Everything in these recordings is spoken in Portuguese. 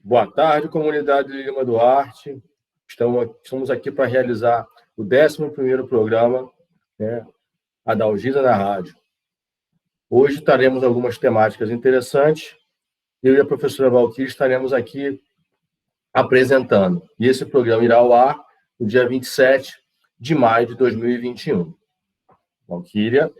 Boa tarde, comunidade de Lima Duarte. Estamos aqui para realizar o 11º programa, né, a Dalgisa na Rádio. Hoje teremos algumas temáticas interessantes. Eu e a professora Valquíria estaremos aqui apresentando. E esse programa irá ao ar no dia 27 de maio de 2021. Valquíria.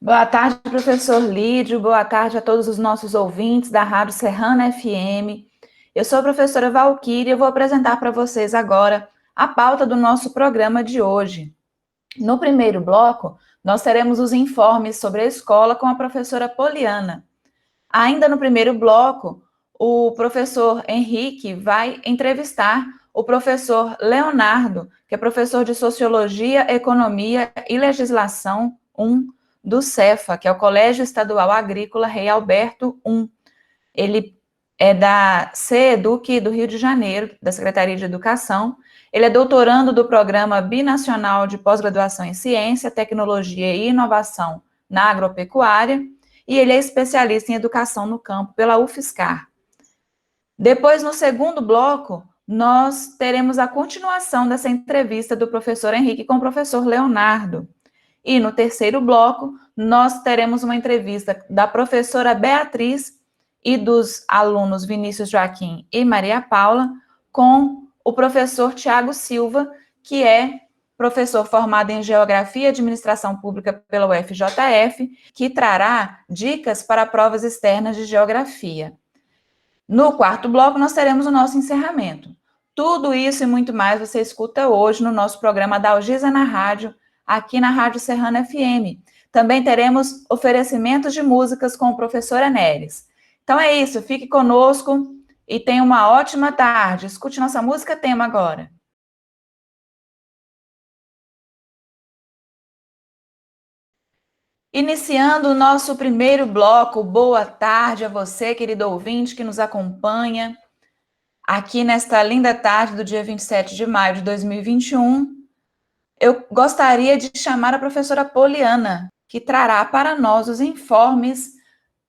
Boa tarde, professor Lídio. Boa tarde a todos os nossos ouvintes da Rádio Serrana FM. Eu sou a professora Valquíria e eu vou apresentar para vocês agora a pauta do nosso programa de hoje. No primeiro bloco, nós teremos os informes sobre a escola com a professora Poliana. Ainda no primeiro bloco, o professor Henrique vai entrevistar o professor Leonardo, que é professor de Sociologia, Economia e Legislação 1 do CEFA, que é o Colégio Estadual Agrícola Rei Alberto I. Ele é da CEDUC do Rio de Janeiro, da Secretaria de Educação. Ele é doutorando do Programa Binacional de Pós-Graduação em Ciência, Tecnologia e Inovação na Agropecuária, e ele é especialista em Educação no Campo pela UFSCar. Depois, no segundo bloco, nós teremos a continuação dessa entrevista do professor Henrique com o professor Leonardo. E no terceiro bloco, nós teremos uma entrevista da professora Beatriz e dos alunos Vinícius Joaquim e Maria Paula com o professor Tiago Silva, que é professor formado em Geografia e Administração Pública pela UFJF, que trará dicas para provas externas de Geografia. No quarto bloco, nós teremos o nosso encerramento. Tudo isso e muito mais você escuta hoje no nosso programa Dalgisa na Rádio, aqui na Rádio Serrana FM. Também teremos oferecimentos de músicas com o professor Neres. Então é isso, fique conosco e tenha uma ótima tarde. Escute nossa música tema agora. Iniciando o nosso primeiro bloco, boa tarde a você, querido ouvinte, que nos acompanha aqui nesta linda tarde do dia 27 de maio de 2021. Eu gostaria de chamar a professora Poliana, que trará para nós os informes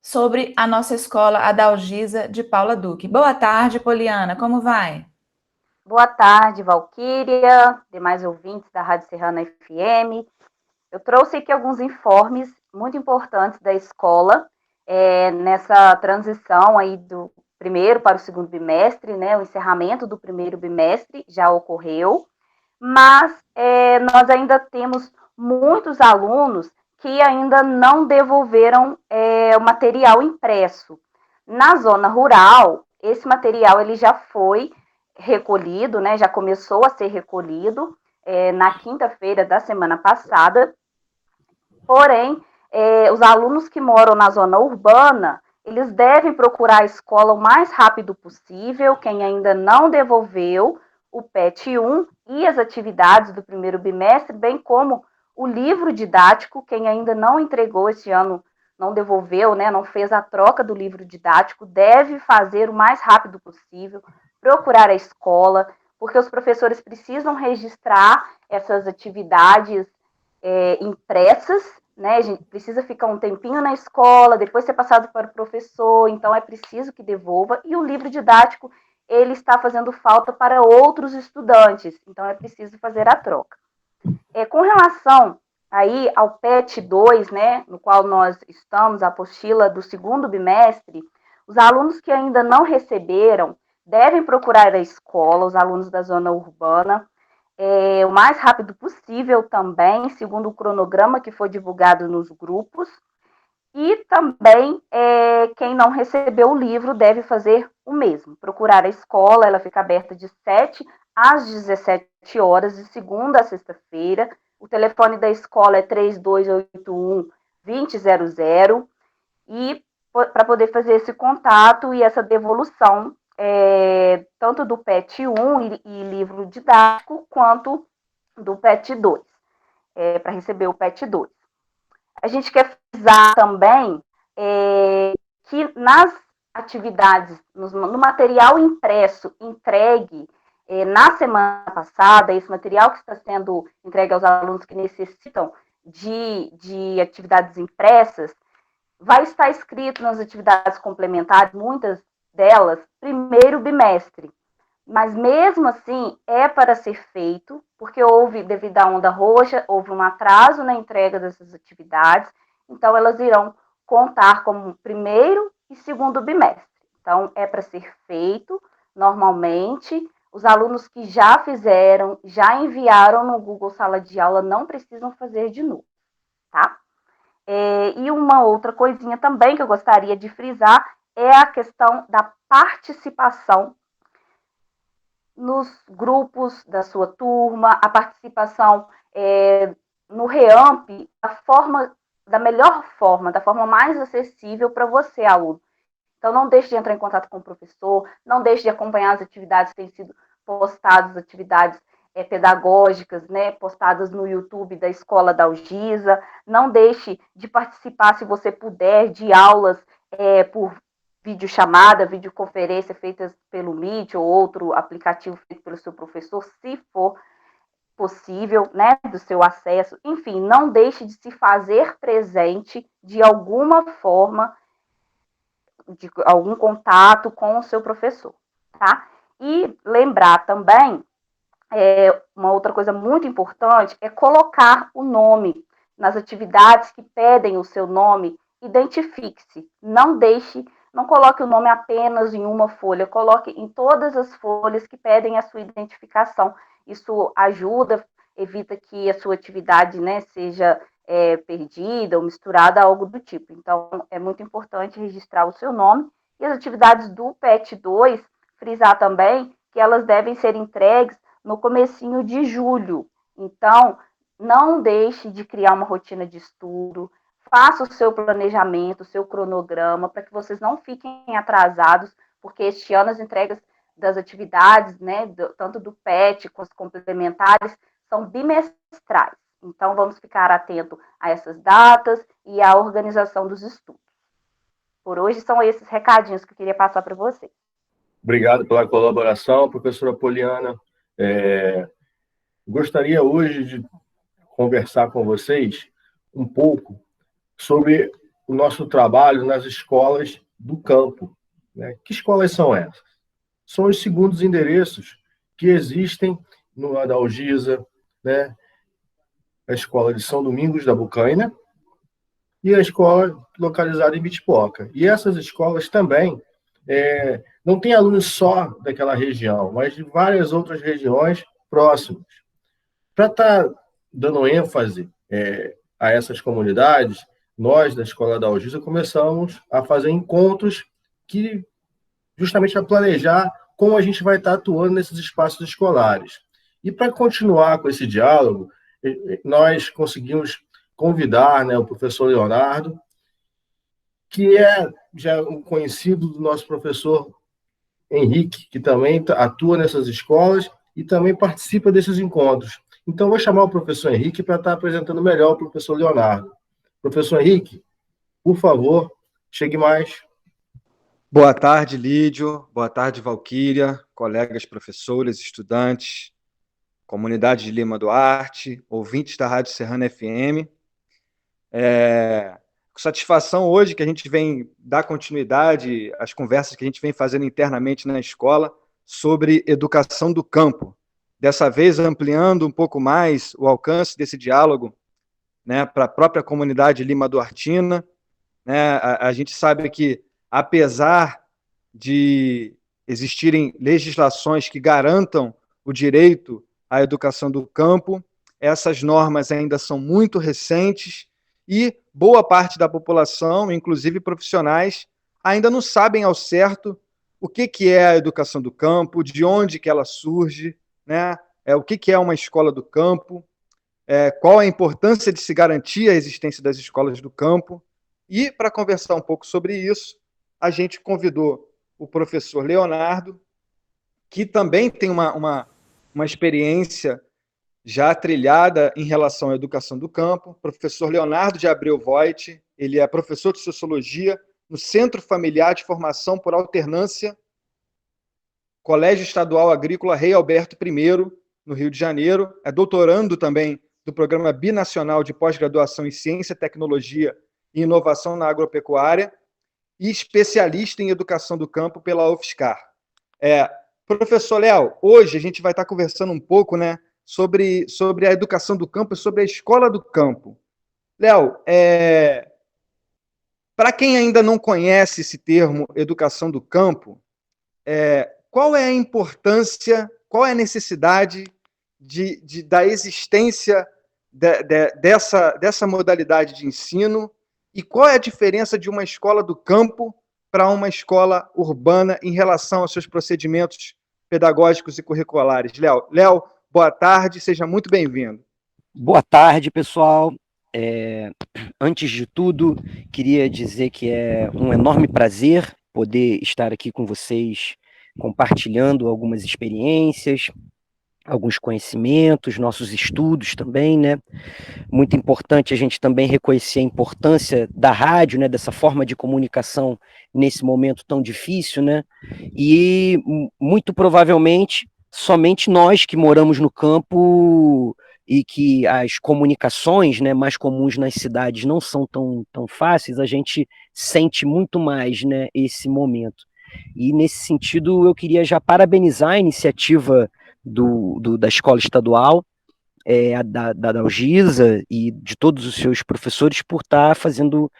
sobre a nossa escola, a Dalgisa de Paula Duque. Boa tarde, Poliana, como vai? Boa tarde, Valquíria, demais ouvintes da Rádio Serrana FM. Eu trouxe aqui alguns informes muito importantes da escola, nessa transição aí do primeiro para o segundo bimestre, né? O encerramento do primeiro bimestre já ocorreu, mas nós ainda temos muitos alunos que ainda não devolveram o material impresso. Na zona rural, esse material ele já foi recolhido, né? Já começou a ser recolhido na quinta-feira da semana passada. Porém, os alunos que moram na zona urbana, eles devem procurar a escola o mais rápido possível. Quem ainda não devolveu o PET 1 e as atividades do primeiro bimestre, bem como o livro didático, quem ainda não entregou este ano, não devolveu, né, não fez a troca do livro didático, deve fazer o mais rápido possível, procurar a escola, porque os professores precisam registrar essas atividades impressas, né? A gente precisa ficar um tempinho na escola, depois ser passado para o professor, então é preciso que devolva. E o livro didático, ele está fazendo falta para outros estudantes, então é preciso fazer a troca. Com relação aí ao PET 2, né, no qual nós estamos, a apostila do segundo bimestre, os alunos que ainda não receberam devem procurar a escola, os alunos da zona urbana, o mais rápido possível também, segundo o cronograma que foi divulgado nos grupos. E também, quem não recebeu o livro deve fazer o mesmo, procurar a escola, ela fica aberta de 7 às 17 horas, de segunda a sexta-feira. O telefone da escola é 3281-2000, e para poder fazer esse contato e essa devolução, tanto do PET 1 e livro didático, quanto do PET 2, para receber o PET 2. A gente quer frisar também que nas atividades, no material impresso entregue na semana passada, esse material que está sendo entregue aos alunos que necessitam de atividades impressas, vai estar escrito nas atividades complementares, muitas delas, primeiro bimestre. Mas mesmo assim, é para ser feito, porque houve, devido à onda roxa, houve um atraso na entrega dessas atividades, então elas irão contar como primeiro e segundo bimestre. Então, é para ser feito normalmente. Os alunos que já fizeram, já enviaram no Google Sala de Aula, não precisam fazer de novo, tá? E uma outra coisinha também que eu gostaria de frisar é a questão da participação nos grupos da sua turma, a participação no REAMP da melhor forma, da forma mais acessível para você, aluno. Então, não deixe de entrar em contato com o professor, não deixe de acompanhar as atividades que têm sido postadas, atividades pedagógicas, né, postadas no YouTube da Escola da Algisa. Não deixe de participar, se você puder, de aulas por videochamada, videoconferência feitas pelo Meet ou outro aplicativo feito pelo seu professor, se for possível, né, do seu acesso. Enfim, não deixe de se fazer presente de alguma forma, de algum contato com o seu professor, tá? E lembrar também, uma outra coisa muito importante é colocar o nome nas atividades que pedem o seu nome. Identifique-se, não coloque o nome apenas em uma folha, coloque em todas as folhas que pedem a sua identificação. Isso ajuda, evita que a sua atividade, né, seja perdida ou misturada a algo do tipo. Então, é muito importante registrar o seu nome. E as atividades do PET 2, frisar também que elas devem ser entregues no comecinho de julho. Então, não deixe de criar uma rotina de estudo, faça o seu planejamento, o seu cronograma, para que vocês não fiquem atrasados, porque este ano as entregas das atividades, né, tanto do PET quanto as complementares, são bimestrais. Então, vamos ficar atento a essas datas e à organização dos estudos. Por hoje, são esses recadinhos que eu queria passar para vocês. Obrigado pela colaboração, professora Poliana. Gostaria hoje de conversar com vocês um pouco sobre o nosso trabalho nas escolas do campo, né? Que escolas são essas? São os segundos endereços que existem no Adalgisa, né? A escola de São Domingos da Bucaina e a escola localizada em Bitipoca. E essas escolas também não têm alunos só daquela região, mas de várias outras regiões próximas. Para estar dando ênfase a essas comunidades, nós, da Escola da Algisa, começamos a fazer encontros que justamente a planejar como a gente vai estar atuando nesses espaços escolares. E para continuar com esse diálogo, nós conseguimos convidar, né, o professor Leonardo, que é já um conhecido do nosso professor Henrique, que também atua nessas escolas e também participa desses encontros. Então, vou chamar o professor Henrique para estar apresentando melhor o professor Leonardo. Professor Henrique, por favor, chegue mais. Boa tarde, Lídio. Boa tarde, Valquíria, colegas professores, estudantes, comunidade de Lima Duarte, ouvintes da Rádio Serrana FM. Com satisfação hoje que a gente vem dar continuidade às conversas que a gente vem fazendo internamente na escola sobre educação do campo. Dessa vez ampliando um pouco mais o alcance desse diálogo, né, para a própria comunidade Lima Duartina. Né, a gente sabe que, apesar de existirem legislações que garantam o direito à educação do campo, essas normas ainda são muito recentes e boa parte da população, inclusive profissionais, ainda não sabem ao certo o que é a educação do campo, de onde que ela surge, né? O que é uma escola do campo, qual a importância de se garantir a existência das escolas do campo. E, para conversar um pouco sobre isso, a gente convidou o professor Leonardo, que também tem uma experiência já trilhada em relação à educação do campo. Professor Leonardo de Abreu Voit, ele é professor de Sociologia no Centro Familiar de Formação por Alternância, Colégio Estadual Agrícola Rei Alberto I, no Rio de Janeiro. É doutorando também do Programa Binacional de Pós-Graduação em Ciência, Tecnologia e Inovação na Agropecuária. e especialista em educação do campo pela UFSCar. Professor Léo, hoje a gente vai estar conversando um pouco, né, sobre a educação do campo e sobre a escola do campo. Léo, para quem ainda não conhece esse termo educação do campo, qual é a importância, qual é a necessidade da existência dessa modalidade de ensino e qual é a diferença de uma escola do campo para uma escola urbana em relação aos seus procedimentos pedagógicos e curriculares? Léo, boa tarde, seja muito bem-vindo. Boa tarde, pessoal. Antes de tudo, queria dizer que é um enorme prazer poder estar aqui com vocês, compartilhando algumas experiências, alguns conhecimentos, nossos estudos também, né? Muito importante a gente também reconhecer a importância da rádio, né? Dessa forma de comunicação nesse momento tão difícil, né? E muito provavelmente somente nós que moramos no campo e que as comunicações, né, mais comuns nas cidades não são tão fáceis, a gente sente muito mais, né, esse momento. E nesse sentido eu queria já parabenizar a iniciativa da escola estadual, da Adalgisa e de todos os seus professores por estar fazendo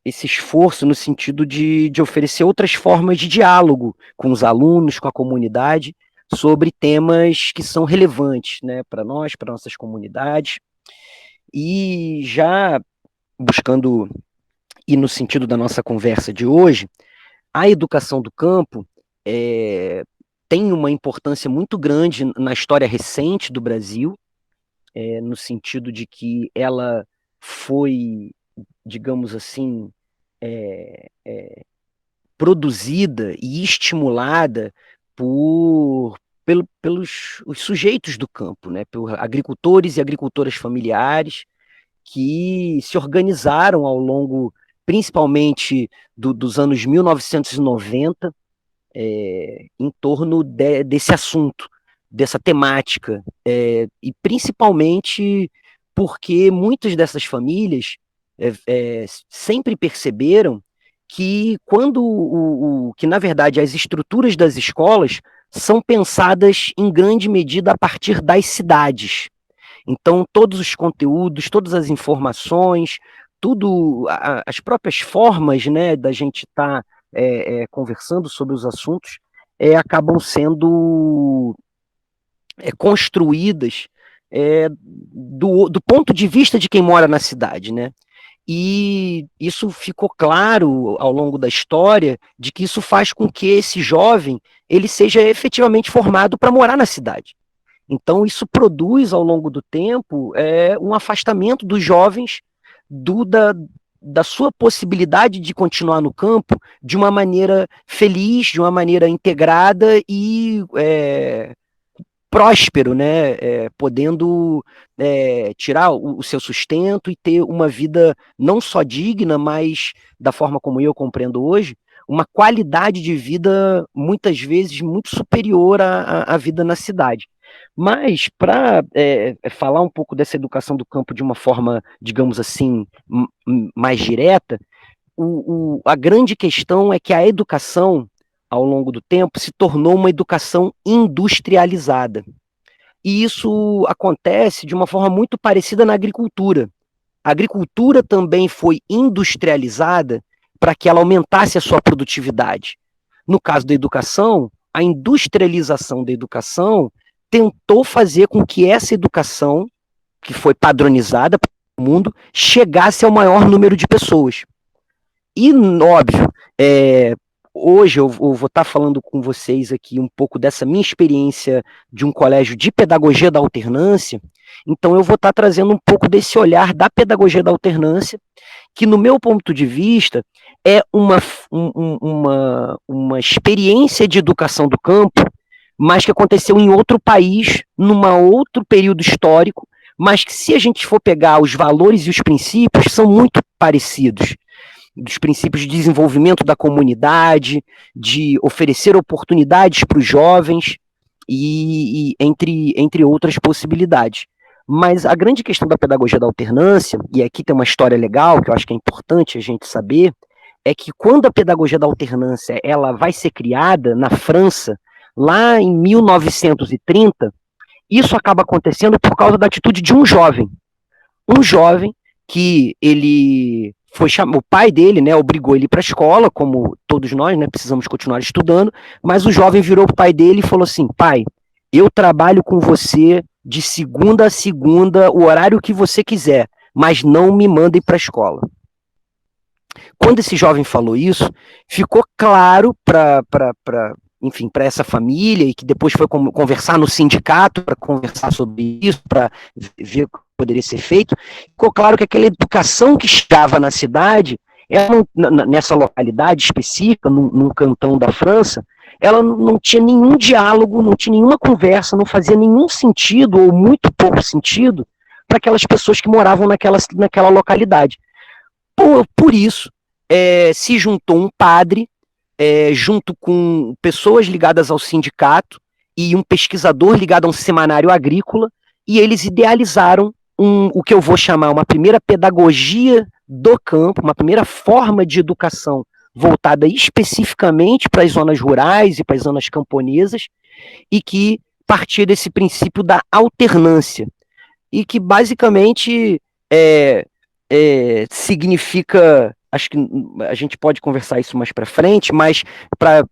esse esforço no sentido de oferecer outras formas de diálogo com os alunos, com a comunidade, sobre temas que são relevantes, né, para nós, para nossas comunidades. E já buscando ir no sentido da nossa conversa de hoje, a educação do campo tem uma importância muito grande na história recente do Brasil, no sentido de que ela foi, digamos assim, produzida e estimulada pelos os sujeitos do campo, né, por agricultores e agricultoras familiares que se organizaram ao longo, principalmente dos anos 1990, em torno desse assunto, dessa temática, e principalmente porque muitas dessas famílias sempre perceberam que que na verdade as estruturas das escolas são pensadas em grande medida a partir das cidades. Então todos os conteúdos, todas as informações, as próprias formas, né, da gente estar conversando sobre os assuntos acabam sendo construídas do ponto de vista de quem mora na cidade, né? E isso ficou claro ao longo da história de que isso faz com que esse jovem ele seja efetivamente formado para morar na cidade. Então isso produz ao longo do tempo um afastamento dos jovens da sua possibilidade de continuar no campo de uma maneira feliz, de uma maneira integrada e próspero, né, podendo tirar o seu sustento e ter uma vida não só digna, mas da forma como eu compreendo hoje, uma qualidade de vida muitas vezes muito superior à vida na cidade. Mas para falar um pouco dessa educação do campo de uma forma, digamos assim, mais direta, a grande questão é que a educação ao longo do tempo, se tornou uma educação industrializada. E isso acontece de uma forma muito parecida na agricultura. A agricultura também foi industrializada para que ela aumentasse a sua produtividade. No caso da educação, a industrialização da educação tentou fazer com que essa educação, que foi padronizada para o mundo, chegasse ao maior número de pessoas. E, óbvio, hoje eu vou estar falando com vocês aqui um pouco dessa minha experiência de um colégio de pedagogia da alternância, então eu vou estar trazendo um pouco desse olhar da pedagogia da alternância, que no meu ponto de vista é uma experiência de educação do campo, mas que aconteceu em outro país, num outro período histórico, mas que se a gente for pegar os valores e os princípios, são muito parecidos. Dos princípios de desenvolvimento da comunidade, de oferecer oportunidades para os jovens, e entre outras possibilidades. Mas a grande questão da pedagogia da alternância, e aqui tem uma história legal, que eu acho que é importante a gente saber, é que quando a pedagogia da alternância ela vai ser criada na França, lá em 1930, isso acaba acontecendo por causa da atitude de um jovem que ele foi o pai dele, né, obrigou ele para a escola, como todos nós, né, precisamos continuar estudando, mas o jovem virou para o pai dele e falou assim: pai, eu trabalho com você de segunda a segunda, o horário que você quiser, mas não me mandem para a escola. Quando esse jovem falou isso, ficou claro enfim, para essa família, e que depois foi conversar no sindicato para conversar sobre isso, para ver o que poderia ser feito, ficou claro que aquela educação que estava na cidade, ela nessa localidade específica, num cantão da França, ela não tinha nenhum diálogo, não tinha nenhuma conversa, não fazia nenhum sentido, ou muito pouco sentido, para aquelas pessoas que moravam naquela localidade. Por isso, se juntou um padre, junto com pessoas ligadas ao sindicato e um pesquisador ligado a um semanário agrícola, e eles idealizaram o que eu vou chamar uma primeira pedagogia do campo, uma primeira forma de educação voltada especificamente para as zonas rurais e para as zonas camponesas, e que partia desse princípio da alternância, e que basicamente significa, acho que a gente pode conversar isso mais para frente, mas para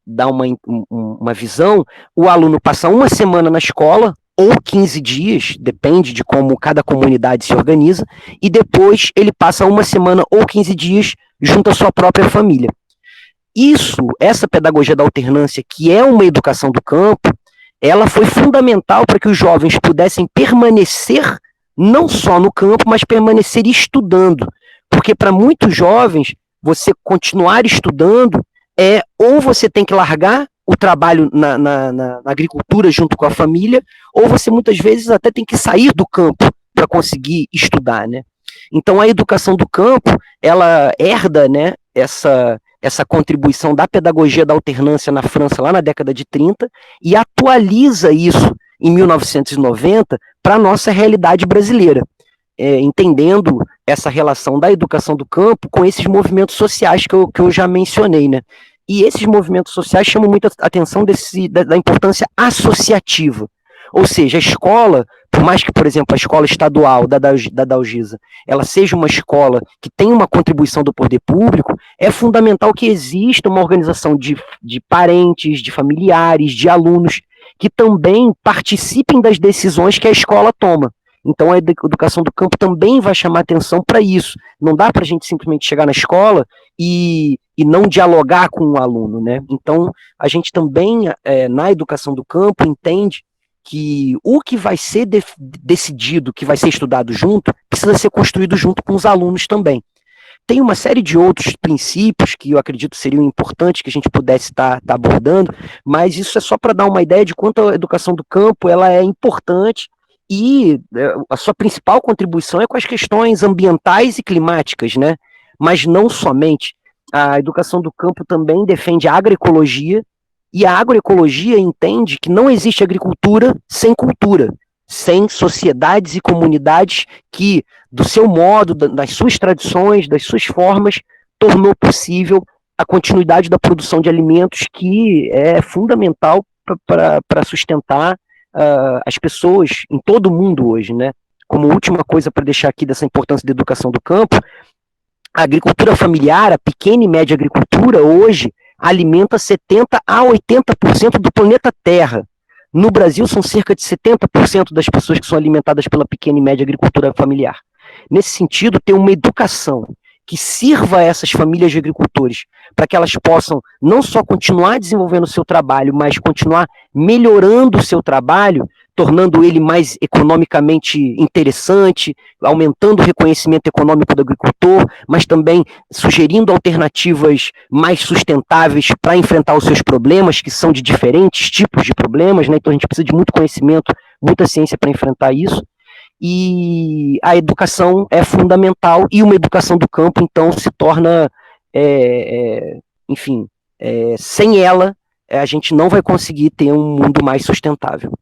dar uma visão, o aluno passa uma semana na escola, ou 15 dias, depende de como cada comunidade se organiza, e depois ele passa uma semana ou 15 dias junto à sua própria família. Essa pedagogia da alternância, que é uma educação do campo, ela foi fundamental para que os jovens pudessem permanecer não só no campo, mas permanecer estudando. Porque para muitos jovens, você continuar estudando ou você tem que largar o trabalho na agricultura junto com a família, ou você muitas vezes até tem que sair do campo para conseguir estudar, né? Então a educação do campo, ela herda, né, essa contribuição da pedagogia da alternância na França lá na década de 30 e atualiza isso em 1990 para a nossa realidade brasileira, entendendo essa relação da educação do campo com esses movimentos sociais que eu já mencionei, né? E esses movimentos sociais chamam muita atenção da importância associativa. Ou seja, a escola, por mais que, por exemplo, a escola estadual da Dalgisa, ela seja uma escola que tem uma contribuição do poder público, é fundamental que exista uma organização de parentes, de familiares, de alunos, que também participem das decisões que a escola toma. Então a educação do campo também vai chamar atenção para isso. Não dá para a gente simplesmente chegar na escola e não dialogar com o aluno, né? Então a gente também, na educação do campo, entende que o que vai ser decidido, que vai ser estudado junto, precisa ser construído junto com os alunos também. Tem uma série de outros princípios que eu acredito seriam importantes que a gente pudesse estar abordando, mas isso é só para dar uma ideia de quanto a educação do campo ela é importante, e a sua principal contribuição é com as questões ambientais e climáticas, né? Mas não somente. A educação do campo também defende a agroecologia, e a agroecologia entende que não existe agricultura sem cultura, sem sociedades e comunidades que, do seu modo, das suas tradições, das suas formas, tornou possível a continuidade da produção de alimentos, que é fundamental para sustentar as pessoas em todo o mundo hoje, né? Como última coisa para deixar aqui dessa importância da educação do campo, a agricultura familiar, a pequena e média agricultura, hoje alimenta 70% a 80% do planeta Terra. No Brasil, são cerca de 70% das pessoas que são alimentadas pela pequena e média agricultura familiar. Nesse sentido, ter uma educação que sirva a essas famílias de agricultores, para que elas possam não só continuar desenvolvendo o seu trabalho, mas continuar melhorando o seu trabalho, tornando ele mais economicamente interessante, aumentando o reconhecimento econômico do agricultor, mas também sugerindo alternativas mais sustentáveis para enfrentar os seus problemas, que são de diferentes tipos de problemas, né? Então a gente precisa de muito conhecimento, muita ciência para enfrentar isso. E a educação é fundamental, e uma educação do campo, então, se torna, enfim, sem ela, a gente não vai conseguir ter um mundo mais sustentável.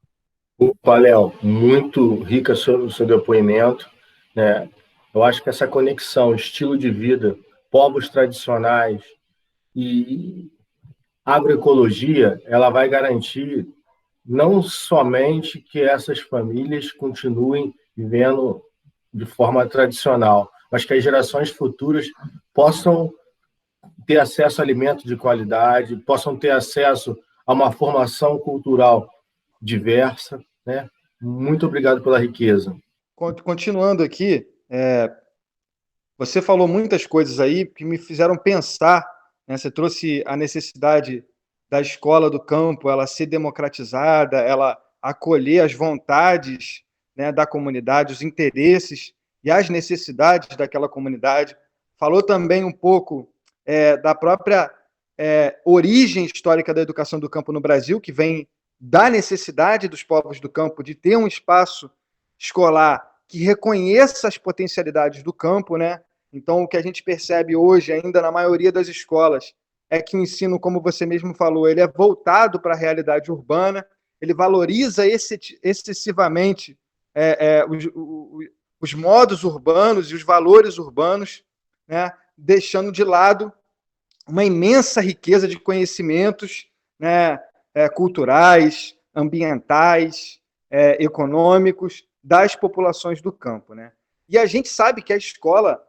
Opa, Léo, muito rica o seu depoimento, né? Eu acho que essa conexão, estilo de vida povos tradicionais e agroecologia, ela vai garantir não somente que essas famílias continuem vivendo de forma tradicional, mas que as gerações futuras possam ter acesso a alimentos de qualidade, possam ter acesso a uma formação cultural diversa, né? Muito obrigado pela riqueza. Continuando aqui, você falou muitas coisas aí que me fizeram pensar, né? Você trouxe a necessidade da escola do campo, ela ser democratizada, ela acolher as vontades, né, da comunidade, os interesses e as necessidades daquela comunidade. Falou também um pouco da própria origem histórica da educação do campo no Brasil, que vem da necessidade dos povos do campo de ter um espaço escolar que reconheça as potencialidades do campo, né? Então, o que a gente percebe hoje, ainda na maioria das escolas, é que o ensino, como você mesmo falou, ele é voltado para a realidade urbana, ele valoriza excessivamente os modos urbanos e os valores urbanos, né? Deixando de lado uma imensa riqueza de conhecimentos, né? Culturais, ambientais, econômicos, das populações do campo, né? E a gente sabe que a escola,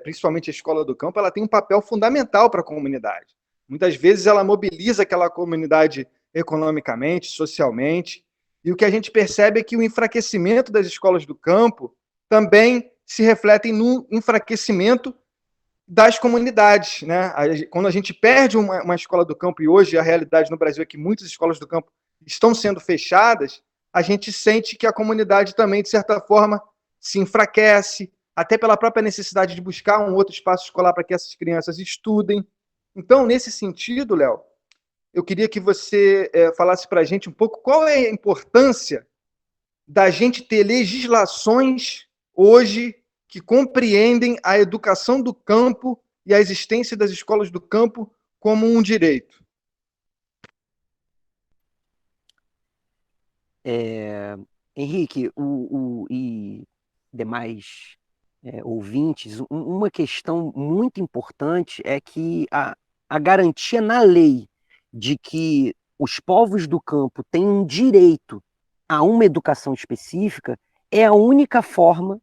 principalmente a escola do campo, ela tem um papel fundamental para a comunidade. Muitas vezes ela mobiliza aquela comunidade economicamente, socialmente, e o que a gente percebe é que o enfraquecimento das escolas do campo também se reflete no enfraquecimento das comunidades, né? Quando a gente perde uma escola do campo, e hoje a realidade no Brasil é que muitas escolas do campo estão sendo fechadas, a gente sente que a comunidade também, de certa forma, se enfraquece, até pela própria necessidade de buscar um outro espaço escolar para que essas crianças estudem. Então, nesse sentido, Léo, eu queria que você falasse para a gente um pouco qual é a importância da gente ter legislações hoje que compreendem a educação do campo e a existência das escolas do campo como um direito. Henrique, e demais ouvintes, uma questão muito importante é que a garantia na lei de que os povos do campo têm um direito a uma educação específica é a única forma,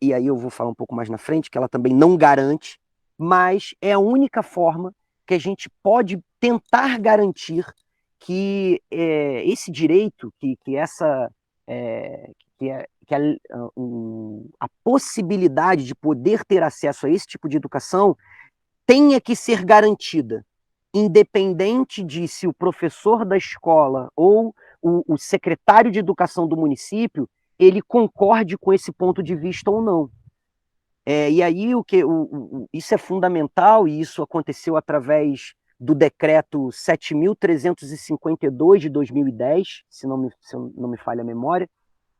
e aí eu vou falar um pouco mais na frente, que ela também não garante, mas é a única forma que a gente pode tentar garantir que esse direito, a possibilidade de poder ter acesso a esse tipo de educação tenha que ser garantida, independente de se o professor da escola ou o secretário de educação do município ele concorde com esse ponto de vista ou não. E aí isso é fundamental, e isso aconteceu através do decreto 7.352 de 2010, se não me falha a memória,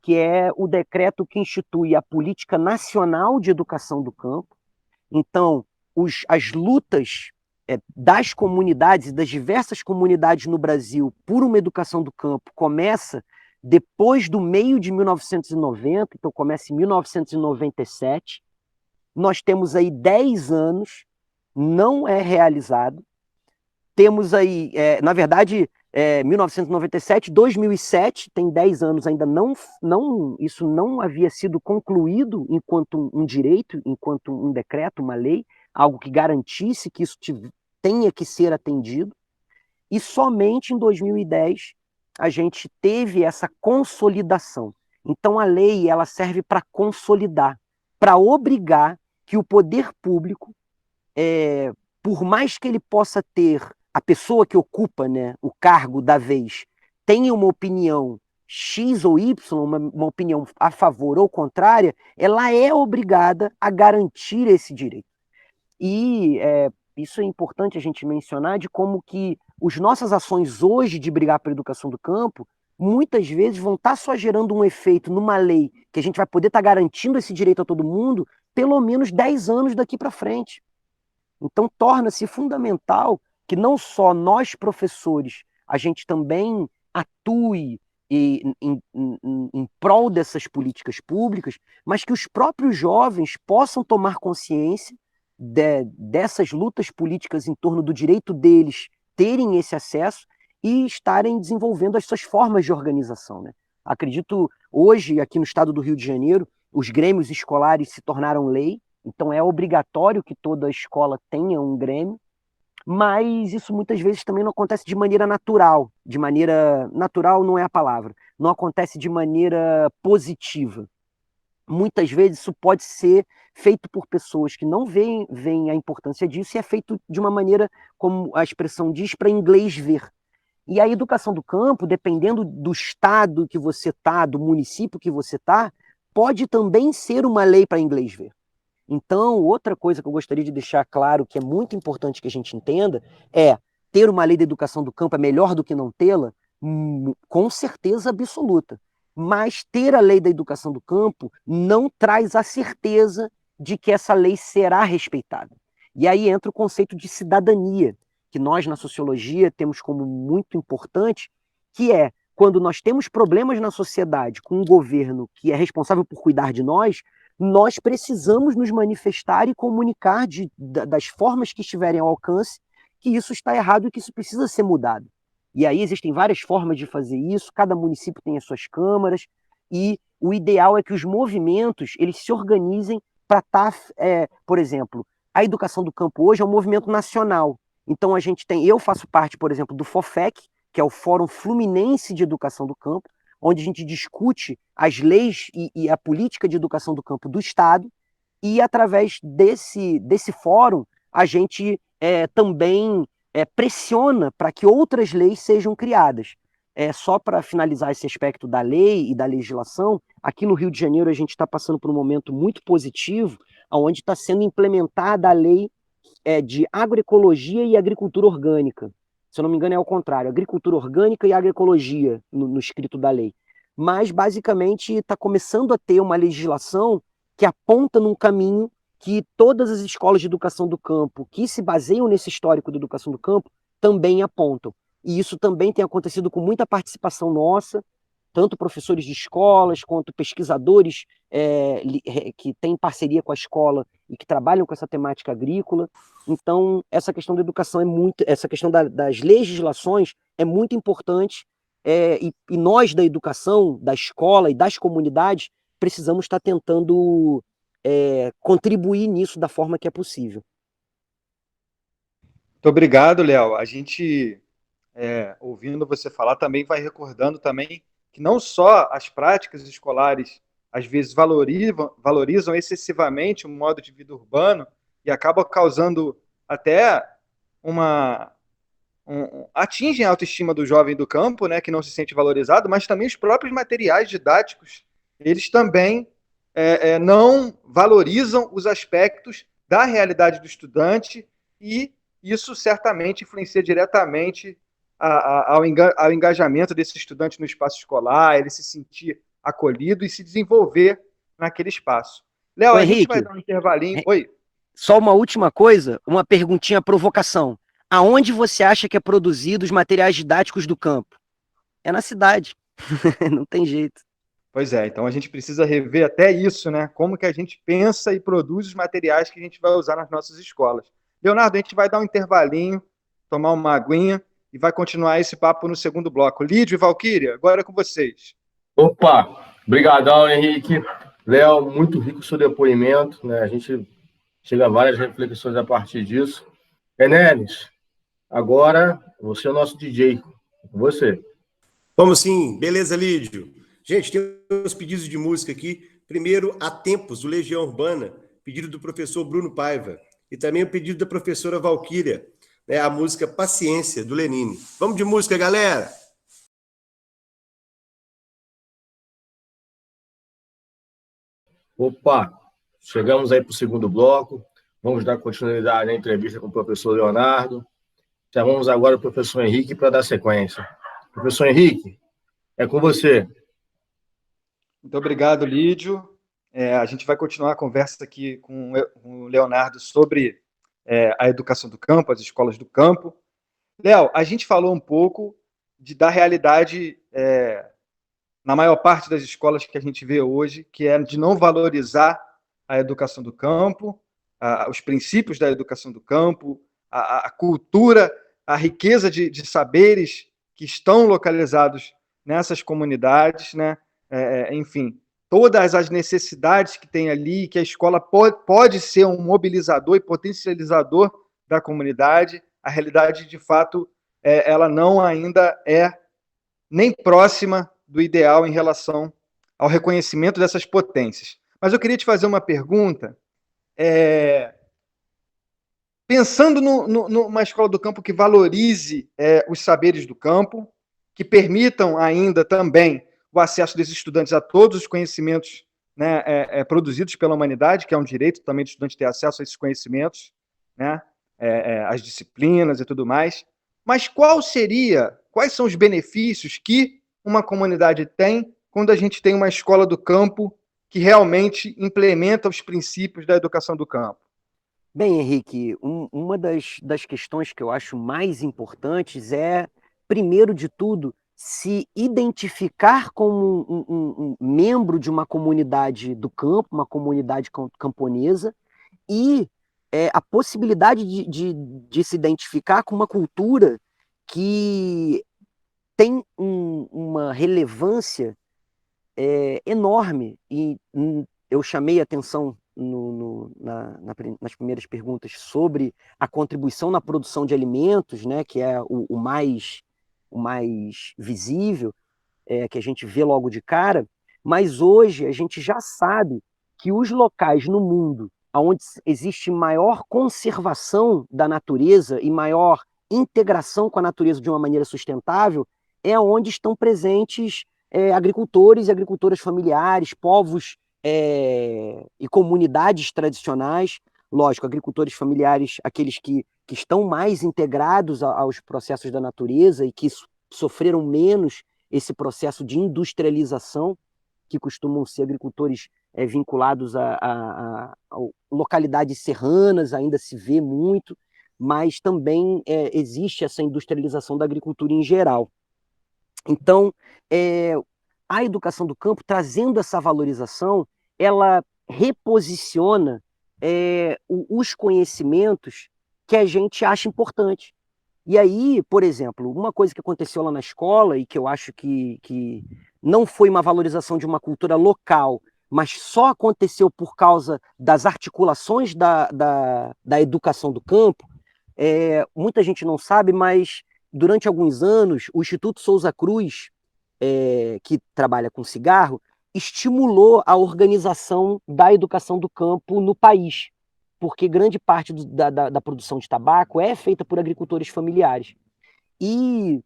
que é o decreto que institui a Política Nacional de Educação do Campo. Então, as lutas das comunidades, das diversas comunidades no Brasil por uma educação do campo começa depois do meio de 1990, então começa em 1997. Nós temos aí 10 anos, não é realizado. Temos aí, na verdade, 1997, 2007, tem 10 anos ainda isso não havia sido concluído enquanto um direito, enquanto um decreto, uma lei, algo que garantisse que isso tenha que ser atendido. E somente em 2010 a gente teve essa consolidação. Então a lei ela serve para consolidar, para obrigar que o poder público, por mais que ele possa ter a pessoa que ocupa, né, o cargo da vez, tenha uma opinião X ou Y, uma opinião a favor ou contrária, ela é obrigada a garantir esse direito. E isso é importante a gente mencionar de como que as nossas ações hoje de brigar pela educação do campo, muitas vezes vão estar só gerando um efeito numa lei que a gente vai poder estar garantindo esse direito a todo mundo pelo menos 10 anos daqui para frente. Então torna-se fundamental que não só nós, professores, a gente também atue em prol dessas políticas públicas, mas que os próprios jovens possam tomar consciência dessas lutas políticas em torno do direito deles terem esse acesso e estarem desenvolvendo as suas formas de organização, né? Acredito, hoje, aqui no estado do Rio de Janeiro, os grêmios escolares se tornaram lei, então é obrigatório que toda escola tenha um grêmio, mas isso muitas vezes também não acontece de maneira natural. De maneira natural não é a palavra, não acontece de maneira positiva. Muitas vezes isso pode ser feito por pessoas que não veem a importância disso e é feito de uma maneira, como a expressão diz, para inglês ver. E a educação do campo, dependendo do estado que você está, do município que você está, pode também ser uma lei para inglês ver. Então, outra coisa que eu gostaria de deixar claro, que é muito importante que a gente entenda, é ter uma lei da educação do campo é melhor do que não tê-la? Com certeza absoluta. Mas ter a lei da educação do campo não traz a certeza de que essa lei será respeitada. E aí entra o conceito de cidadania, que nós na sociologia temos como muito importante, que é quando nós temos problemas na sociedade com um governo que é responsável por cuidar de nós precisamos nos manifestar e comunicar das formas que estiverem ao alcance que isso está errado e que isso precisa ser mudado. E aí existem várias formas de fazer isso, cada município tem as suas câmaras, e o ideal é que os movimentos eles se organizem para estar, por exemplo, a educação do campo hoje é um movimento nacional. Então eu faço parte, por exemplo, do FOFEC, que é o Fórum Fluminense de Educação do Campo, onde a gente discute as leis e a política de educação do campo do Estado, e através desse fórum a gente também pressiona para que outras leis sejam criadas. Só para finalizar esse aspecto da lei e da legislação, aqui no Rio de Janeiro a gente está passando por um momento muito positivo, onde está sendo implementada a lei de agroecologia e agricultura orgânica. Se eu não me engano é ao contrário, agricultura orgânica e agroecologia no escrito da lei. Mas basicamente está começando a ter uma legislação que aponta num caminho que todas as escolas de educação do campo que se baseiam nesse histórico de educação do campo também apontam. E isso também tem acontecido com muita participação nossa, tanto professores de escolas quanto pesquisadores que têm parceria com a escola e que trabalham com essa temática agrícola. Então, essa questão da educação essa questão das legislações é muito importante, e nós da educação, da escola e das comunidades precisamos estar tentando contribuir nisso da forma que é possível. Muito obrigado, Léo. A gente, ouvindo você falar, também vai recordando também que não só as práticas escolares às vezes valorizam excessivamente o modo de vida urbano e acabam causando até atingem a autoestima do jovem do campo, né, que não se sente valorizado, mas também os próprios materiais didáticos, eles também não valorizam os aspectos da realidade do estudante, e isso certamente influencia diretamente ao engajamento desse estudante no espaço escolar, ele se sentir acolhido e se desenvolver naquele espaço. Léo, a gente vai dar um intervalinho. Oi. Só uma última coisa, uma perguntinha, provocação. Aonde você acha que é produzido os materiais didáticos do campo? É na cidade. Não tem jeito. Pois é, então a gente precisa rever até isso, né? Como que a gente pensa e produz os materiais que a gente vai usar nas nossas escolas. Leonardo, a gente vai dar um intervalinho, tomar uma aguinha e vai continuar esse papo no segundo bloco. Lídio e Valquíria, agora é com vocês. Opa, brigadão, Henrique. Léo, muito rico o seu depoimento, né? A gente chega a várias reflexões a partir disso. Enélis, agora você é o nosso DJ. Você. Vamos sim. Beleza, Lídio. Gente, tem uns pedidos de música aqui. Primeiro, Há Tempos, do Legião Urbana, pedido do professor Bruno Paiva. E também o pedido da professora Valquíria, né, a música Paciência, do Lenine. Vamos de música, galera! Opa, chegamos aí para o segundo bloco. Vamos dar continuidade na entrevista com o professor Leonardo. Chamamos agora o professor Henrique para dar sequência. Professor Henrique, é com você. Muito obrigado, Lídio. A gente vai continuar a conversa aqui com o Leonardo sobre a educação do campo, as escolas do campo. Léo, a gente falou um pouco da realidade na maior parte das escolas que a gente vê hoje, que é de não valorizar a educação do campo, os princípios da educação do campo, a cultura, a riqueza de saberes que estão localizados nessas comunidades, né? Enfim, todas as necessidades que tem ali, que a escola pode ser um mobilizador e potencializador da comunidade. A realidade, de fato, ela não ainda é nem próxima do ideal em relação ao reconhecimento dessas potências. Mas eu queria te fazer uma pergunta. Pensando numa escola do campo que valorize os saberes do campo, que permitam ainda também o acesso desses estudantes a todos os conhecimentos, né, produzidos pela humanidade, que é um direito também do estudante ter acesso a esses conhecimentos, né, as disciplinas e tudo mais. Mas quais são os benefícios que uma comunidade tem quando a gente tem uma escola do campo que realmente implementa os princípios da educação do campo? Bem, Henrique, uma das questões que eu acho mais importantes é, primeiro de tudo, se identificar como um membro de uma comunidade do campo, uma comunidade camponesa, e a possibilidade de se identificar com uma cultura que tem uma relevância enorme. E eu chamei a atenção nas primeiras perguntas sobre a contribuição na produção de alimentos, né, que é o mais visível, que a gente vê logo de cara, mas hoje a gente já sabe que os locais no mundo onde existe maior conservação da natureza e maior integração com a natureza de uma maneira sustentável é onde estão presentes agricultores e agricultoras familiares, povos e comunidades tradicionais. Lógico, agricultores familiares, aqueles que estão mais integrados aos processos da natureza e que sofreram menos esse processo de industrialização, que costumam ser agricultores vinculados a localidades serranas, ainda se vê muito, mas também existe essa industrialização da agricultura em geral. Então, a educação do campo, trazendo essa valorização, ela reposiciona os conhecimentos que a gente acha importante. E aí, por exemplo, uma coisa que aconteceu lá na escola e que eu acho que não foi uma valorização de uma cultura local, mas só aconteceu por causa das articulações da educação do campo, muita gente não sabe, mas durante alguns anos, o Instituto Souza Cruz, que trabalha com cigarro, estimulou a organização da educação do campo no país, porque grande parte da produção de tabaco é feita por agricultores familiares. E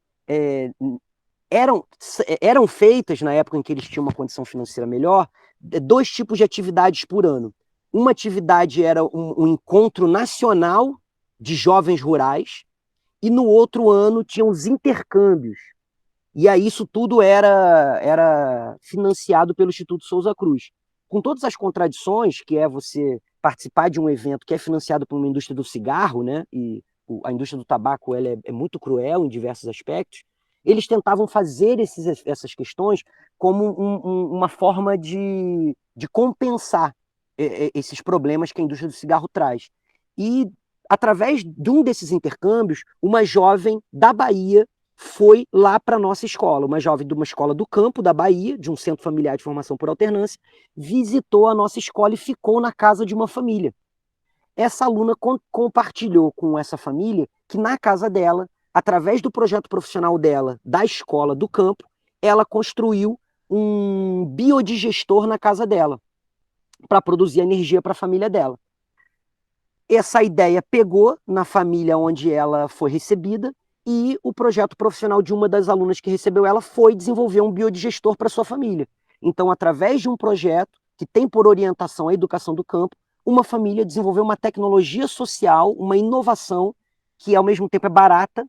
eram feitas, na época em que eles tinham uma condição financeira melhor, 2 tipos de atividades por ano. Uma atividade era um encontro nacional de jovens rurais, e no outro ano tinham os intercâmbios. E aí isso tudo era financiado pelo Instituto Souza Cruz. Com todas as contradições, que é você participar de um evento que é financiado por uma indústria do cigarro, né? E a indústria do tabaco ela é muito cruel em diversos aspectos, eles tentavam fazer essas questões como uma forma de compensar esses problemas que a indústria do cigarro traz. E, através de um desses intercâmbios, uma jovem da Bahia foi lá para a nossa escola, uma jovem de uma escola do campo da Bahia, de um centro familiar de formação por alternância, visitou a nossa escola e ficou na casa de uma família. Essa aluna compartilhou com essa família que na casa dela, através do projeto profissional dela, da escola do campo, ela construiu um biodigestor na casa dela, para produzir energia para a família dela. Essa ideia pegou na família onde ela foi recebida, e o projeto profissional de uma das alunas que recebeu ela foi desenvolver um biodigestor para sua família. Então, através de um projeto que tem por orientação a educação do campo, uma família desenvolveu uma tecnologia social, uma inovação que ao mesmo tempo é barata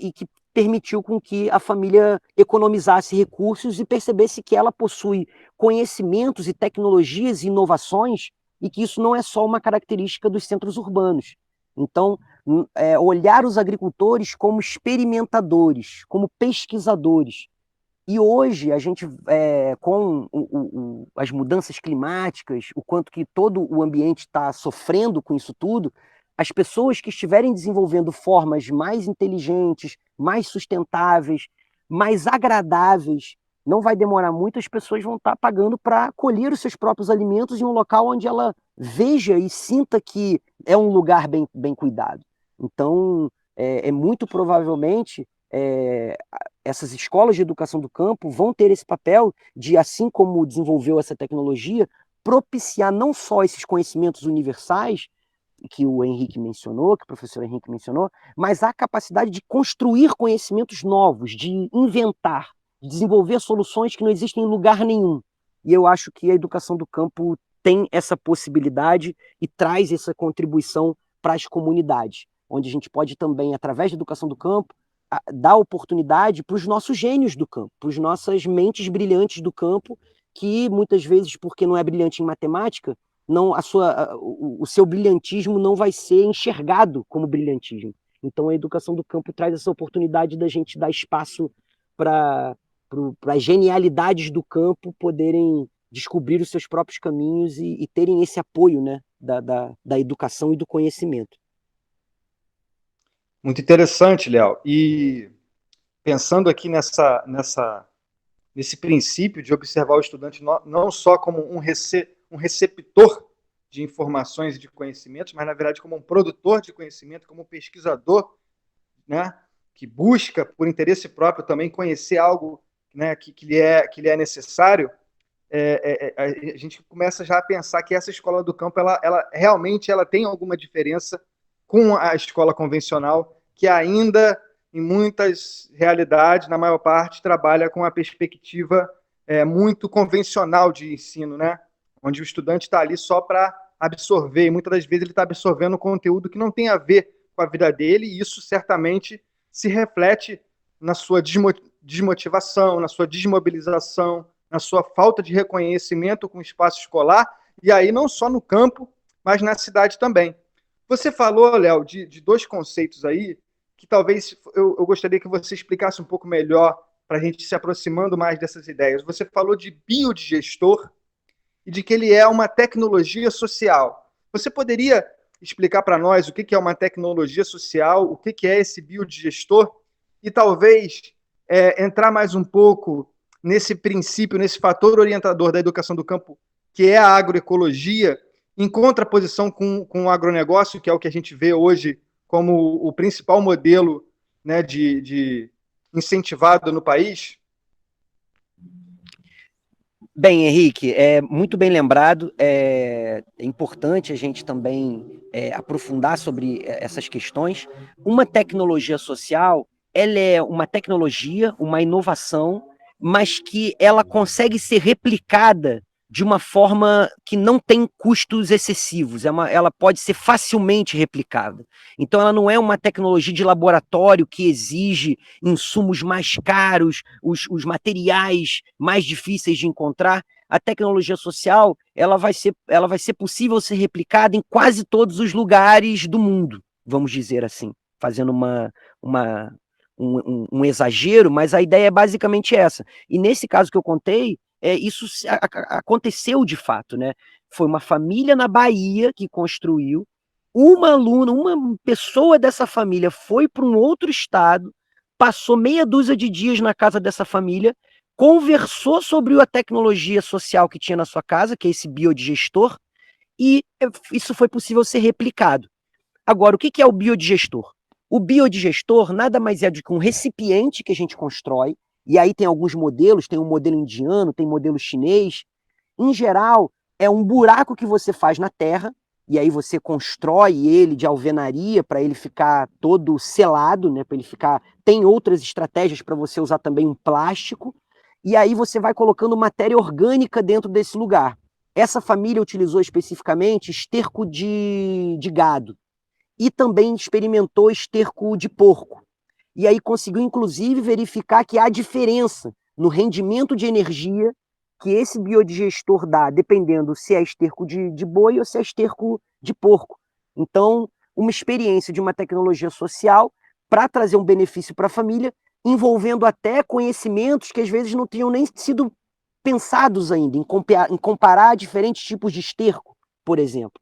e que permitiu com que a família economizasse recursos e percebesse que ela possui conhecimentos e tecnologias e inovações e que isso não é só uma característica dos centros urbanos. Então, olhar os agricultores como experimentadores, como pesquisadores, E hoje, a gente, com as mudanças climáticas, o quanto que todo o ambiente está sofrendo com isso tudo, as pessoas que estiverem desenvolvendo formas mais inteligentes, mais sustentáveis, mais agradáveis, não vai demorar muito, as pessoas vão estar pagando para colher os seus próprios alimentos em um local onde ela veja e sinta que é um lugar bem cuidado. Então, muito provavelmente, essas escolas de educação do campo vão ter esse papel de, assim como desenvolveu essa tecnologia, propiciar não só esses conhecimentos universais, que o Henrique mencionou, que o professor Henrique mencionou, mas a capacidade de construir conhecimentos novos, de inventar, de desenvolver soluções que não existem em lugar nenhum. E eu acho que a educação do campo tem essa possibilidade e traz essa contribuição para as comunidades, onde a gente pode também, através da educação do campo, dar oportunidade para os nossos gênios do campo, para as nossas mentes brilhantes do campo, que muitas vezes, porque não é brilhante em matemática, não, o seu brilhantismo não vai ser enxergado como brilhantismo. Então, a educação do campo traz essa oportunidade da gente dar espaço para as genialidades do campo poderem descobrir os seus próprios caminhos e terem esse apoio, né, da educação e do conhecimento. Muito interessante, Léo. E pensando aqui nesse princípio de observar o estudante não só como um receptor de informações e de conhecimentos, mas, na verdade, como um produtor de conhecimento, como um pesquisador, né, que busca, por interesse próprio, também conhecer algo, né, que lhe é necessário, a gente começa já a pensar que essa escola do campo, ela realmente tem alguma diferença com a escola convencional, que ainda, em muitas realidades, na maior parte, trabalha com a perspectiva muito convencional de ensino, né? Onde o estudante está ali só para absorver, e muitas das vezes ele está absorvendo conteúdo que não tem a ver com a vida dele, e isso certamente se reflete na sua desmotivação, na sua desmobilização, na sua falta de reconhecimento com o espaço escolar, e aí não só no campo, mas na cidade também. Você falou, Léo, de dois conceitos aí, que talvez eu gostaria que você explicasse um pouco melhor para a gente se aproximando mais dessas ideias. Você falou de biodigestor e de que ele é uma tecnologia social. Você poderia explicar para nós o que é uma tecnologia social, o que é esse biodigestor, e talvez entrar mais um pouco nesse princípio, nesse fator orientador da educação do campo, que é a agroecologia, em contraposição com o agronegócio, que é o que a gente vê hoje como o principal modelo, né, de incentivado no país? Bem, Henrique, muito bem lembrado. É importante a gente também aprofundar sobre essas questões. Uma tecnologia social, ela é uma tecnologia, uma inovação, mas que ela consegue ser replicada de uma forma que não tem custos excessivos, ela pode ser facilmente replicada. Então, ela não é uma tecnologia de laboratório que exige insumos mais caros, os materiais mais difíceis de encontrar. A tecnologia social, ela vai ser possível ser replicada em quase todos os lugares do mundo, vamos dizer assim, fazendo um exagero, mas a ideia é basicamente essa. E nesse caso que eu contei, isso aconteceu de fato, né? Foi uma família na Bahia que construiu, uma pessoa dessa família foi para um outro estado, passou meia dúzia de dias na casa dessa família, conversou sobre a tecnologia social que tinha na sua casa, que é esse biodigestor, e isso foi possível ser replicado. Agora, o que é o biodigestor? O biodigestor nada mais é do que um recipiente que a gente constrói, e aí tem alguns modelos, tem um modelo indiano, tem modelo chinês. Em geral, é um buraco que você faz na terra, e aí você constrói ele de alvenaria para ele ficar todo selado, né? Para ele ficar. Tem outras estratégias para você usar também um plástico, e aí você vai colocando matéria orgânica dentro desse lugar. Essa família utilizou especificamente esterco de gado, e também experimentou esterco de porco. E aí conseguiu, inclusive, verificar que há diferença no rendimento de energia que esse biodigestor dá, dependendo se é esterco de boi ou se é esterco de porco. Então, uma experiência de uma tecnologia social para trazer um benefício para a família, envolvendo até conhecimentos que às vezes não tinham nem sido pensados ainda, em comparar diferentes tipos de esterco, por exemplo.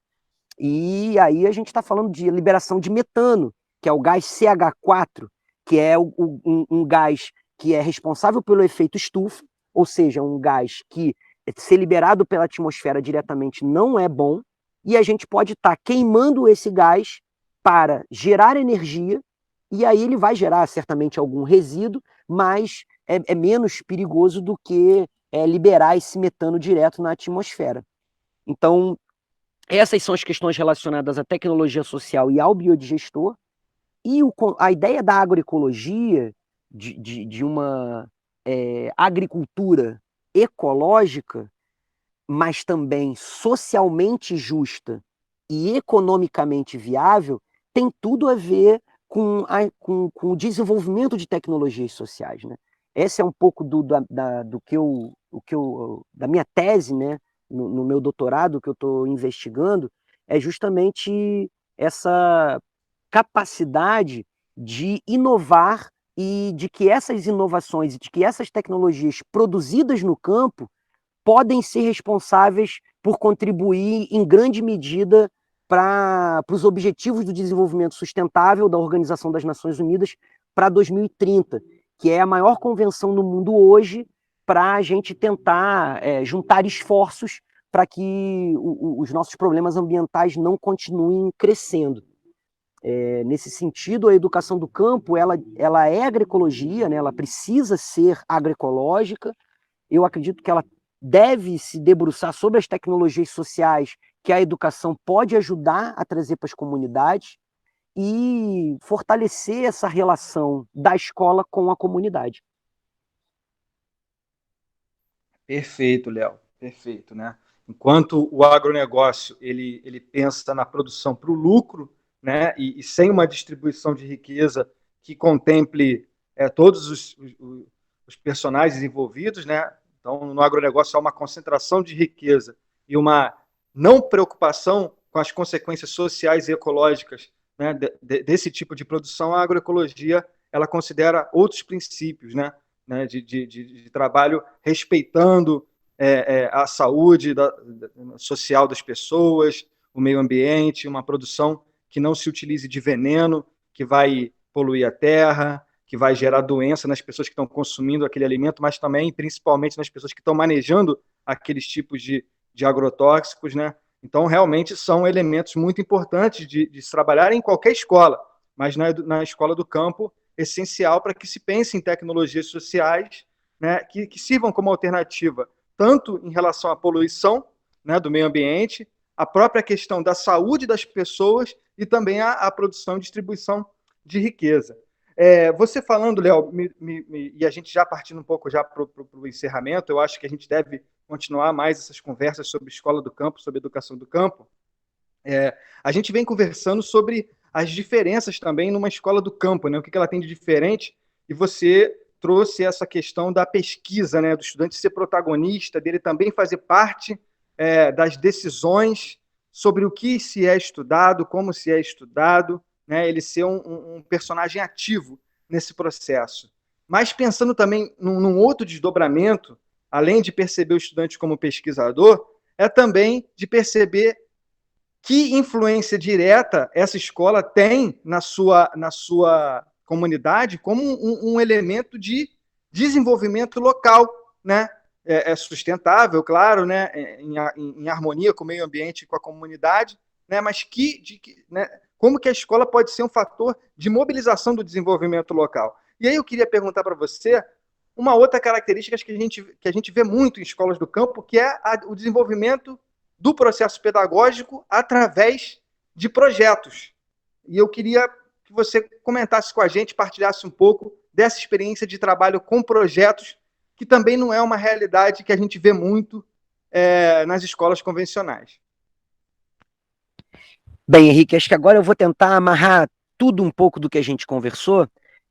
E aí a gente está falando de liberação de metano, que é o gás CH4, que é um gás que é responsável pelo efeito estufa, ou seja, um gás que ser liberado pela atmosfera diretamente não é bom, e a gente pode estar queimando esse gás para gerar energia, e aí ele vai gerar certamente algum resíduo, mas é menos perigoso do que liberar esse metano direto na atmosfera. Então, essas são as questões relacionadas à tecnologia social e ao biodigestor, e a ideia da agroecologia, de uma agricultura ecológica, mas também socialmente justa e economicamente viável, tem tudo a ver com o desenvolvimento de tecnologias sociais, né? Esse é um pouco da minha tese, né, no meu doutorado, que eu estou investigando, é justamente essa capacidade de inovar e de que essas inovações e de que essas tecnologias produzidas no campo podem ser responsáveis por contribuir em grande medida para os objetivos do desenvolvimento sustentável da Organização das Nações Unidas para 2030, que é a maior convenção no mundo hoje para a gente tentar juntar esforços para que os nossos problemas ambientais não continuem crescendo. Nesse sentido, a educação do campo ela é agroecologia, né? Ela precisa ser agroecológica. Eu acredito que ela deve se debruçar sobre as tecnologias sociais que a educação pode ajudar a trazer para as comunidades e fortalecer essa relação da escola com a comunidade. Perfeito, Léo, perfeito, né? Enquanto o agronegócio ele pensa na produção para o lucro, né? E sem uma distribuição de riqueza que contemple todos os personagens envolvidos, né? Então, no agronegócio há uma concentração de riqueza e uma não preocupação com as consequências sociais e ecológicas, né, desse tipo de produção. A agroecologia ela considera outros princípios, né, de trabalho respeitando a saúde social das pessoas, o meio ambiente, uma produção que não se utilize de veneno, que vai poluir a terra, que vai gerar doença nas pessoas que estão consumindo aquele alimento, mas também, principalmente, nas pessoas que estão manejando aqueles tipos de agrotóxicos, né? Então, realmente, são elementos muito importantes de se trabalhar em qualquer escola, mas na escola do campo, essencial para que se pense em tecnologias sociais, né, que sirvam como alternativa, tanto em relação à poluição, né, do meio ambiente, a própria questão da saúde das pessoas e também a produção e distribuição de riqueza. Você falando, Léo, e a gente já partindo um pouco já para o encerramento, eu acho que a gente deve continuar mais essas conversas sobre escola do campo, sobre educação do campo. A gente vem conversando sobre as diferenças também numa escola do campo, né? O que ela tem de diferente, e você trouxe essa questão da pesquisa, né? Do estudante ser protagonista, dele também fazer parte das decisões sobre o que se é estudado, como se é estudado, né? Ele ser um personagem ativo nesse processo. Mas pensando também num outro desdobramento, além de perceber o estudante como pesquisador, é também de perceber que influência direta essa escola tem na sua comunidade como um elemento de desenvolvimento local, né? Sustentável, claro, né? Em harmonia com o meio ambiente e com a comunidade, né? Mas né? Como que a escola pode ser um fator de mobilização do desenvolvimento local? E aí eu queria perguntar para você uma outra característica que a gente vê muito em escolas do campo, que é o desenvolvimento do processo pedagógico através de projetos. E eu queria que você comentasse com a gente, partilhasse um pouco dessa experiência de trabalho com projetos, que também não é uma realidade que a gente vê muito nas escolas convencionais. Bem, Henrique, acho que agora eu vou tentar amarrar tudo um pouco do que a gente conversou.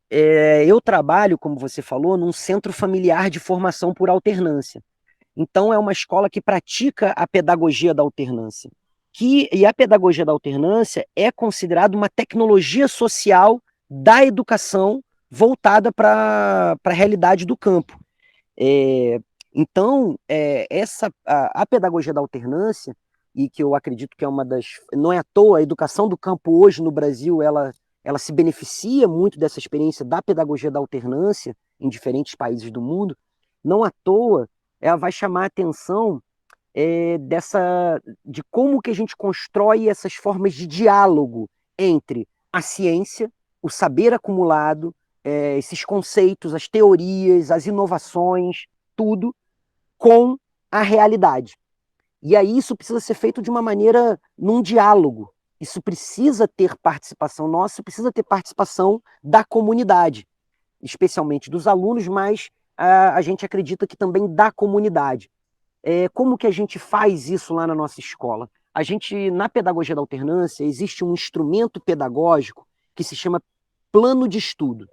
Eu trabalho, como você falou, num centro familiar de formação por alternância. Então, é uma escola que pratica a pedagogia da alternância. E a pedagogia da alternância é considerada uma tecnologia social da educação voltada para a realidade do campo. Então, a pedagogia da alternância, e que eu acredito que é uma das... Não é à toa, a educação do campo hoje no Brasil, ela se beneficia muito dessa experiência da pedagogia da alternância em diferentes países do mundo. Não à toa, ela vai chamar a atenção de como que a gente constrói essas formas de diálogo entre a ciência, o saber acumulado, esses conceitos, as teorias, as inovações, tudo com a realidade. E aí isso precisa ser feito de uma maneira, num diálogo. Isso precisa ter participação nossa, precisa ter participação da comunidade, especialmente dos alunos, mas a gente acredita que também da comunidade. Como que a gente faz isso lá na nossa escola? A gente, na pedagogia da alternância, existe um instrumento pedagógico que se chama plano de estudo.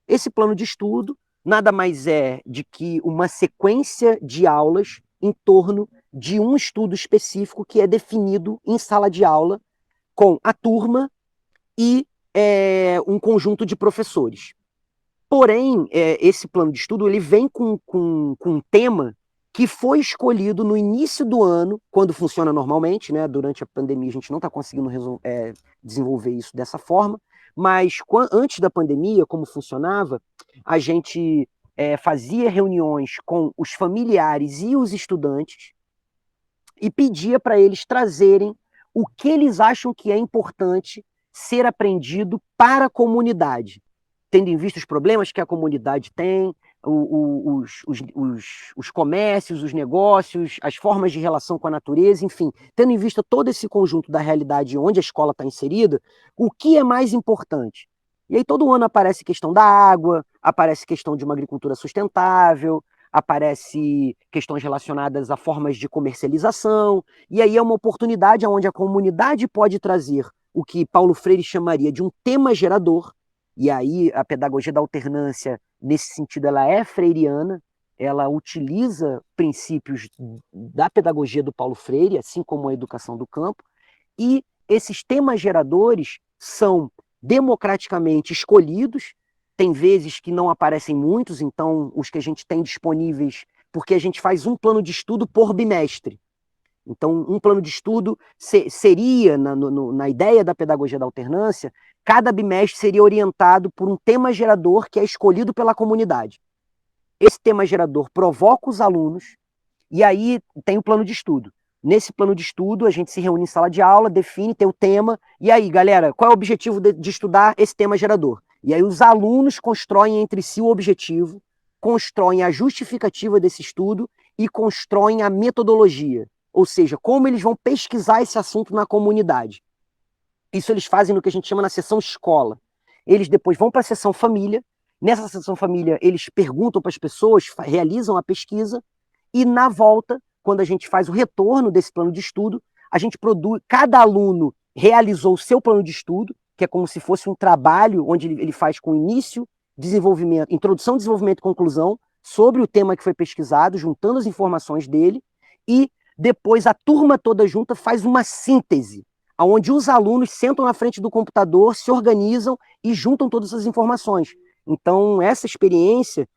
Esse plano de estudo nada mais é de que uma sequência de aulas em torno de um estudo específico que é definido em sala de aula com a turma e um conjunto de professores. Porém, esse plano de estudo ele vem com um tema que foi escolhido no início do ano, quando funciona normalmente, né? Durante a pandemia a gente não está conseguindo desenvolver isso dessa forma, mas antes da pandemia, como funcionava, a gente fazia reuniões com os familiares e os estudantes e pedia para eles trazerem o que eles acham que é importante ser aprendido para a comunidade, tendo em vista os problemas que a comunidade tem, os comércios, os negócios, as formas de relação com a natureza, enfim, tendo em vista todo esse conjunto da realidade onde a escola está inserida, o que é mais importante? E aí todo ano aparece questão da água, aparece questão de uma agricultura sustentável, aparece questões relacionadas a formas de comercialização, e aí é uma oportunidade onde a comunidade pode trazer o que Paulo Freire chamaria de um tema gerador, e aí a pedagogia da alternância, nesse sentido, ela é freiriana, ela utiliza princípios da pedagogia do Paulo Freire, assim como a educação do campo, e esses temas geradores são democraticamente escolhidos, tem vezes que não aparecem muitos, então os que a gente tem disponíveis, porque a gente faz um plano de estudo por bimestre. Então, um plano de estudo seria, na ideia da pedagogia da alternância, cada bimestre seria orientado por um tema gerador que é escolhido pela comunidade. Esse tema gerador provoca os alunos, e aí tem o plano de estudo. Nesse plano de estudo, a gente se reúne em sala de aula, define, tem o tema, e aí, galera, qual é o objetivo de estudar esse tema gerador? E aí os alunos constroem entre si o objetivo, constroem a justificativa desse estudo e constroem a metodologia. Ou seja, como eles vão pesquisar esse assunto na comunidade. Isso eles fazem no que a gente chama na sessão escola. Eles depois vão para a sessão família. Nessa sessão família, eles perguntam para as pessoas, realizam a pesquisa, e na volta, quando a gente faz o retorno desse plano de estudo, a gente produz, cada aluno realizou o seu plano de estudo, que é como se fosse um trabalho onde ele faz com início, desenvolvimento, introdução, desenvolvimento e conclusão sobre o tema que foi pesquisado, juntando as informações dele, e depois a turma toda junta faz uma síntese, onde os alunos sentam na frente do computador, se organizam e juntam todas as informações. Então, essa experiência,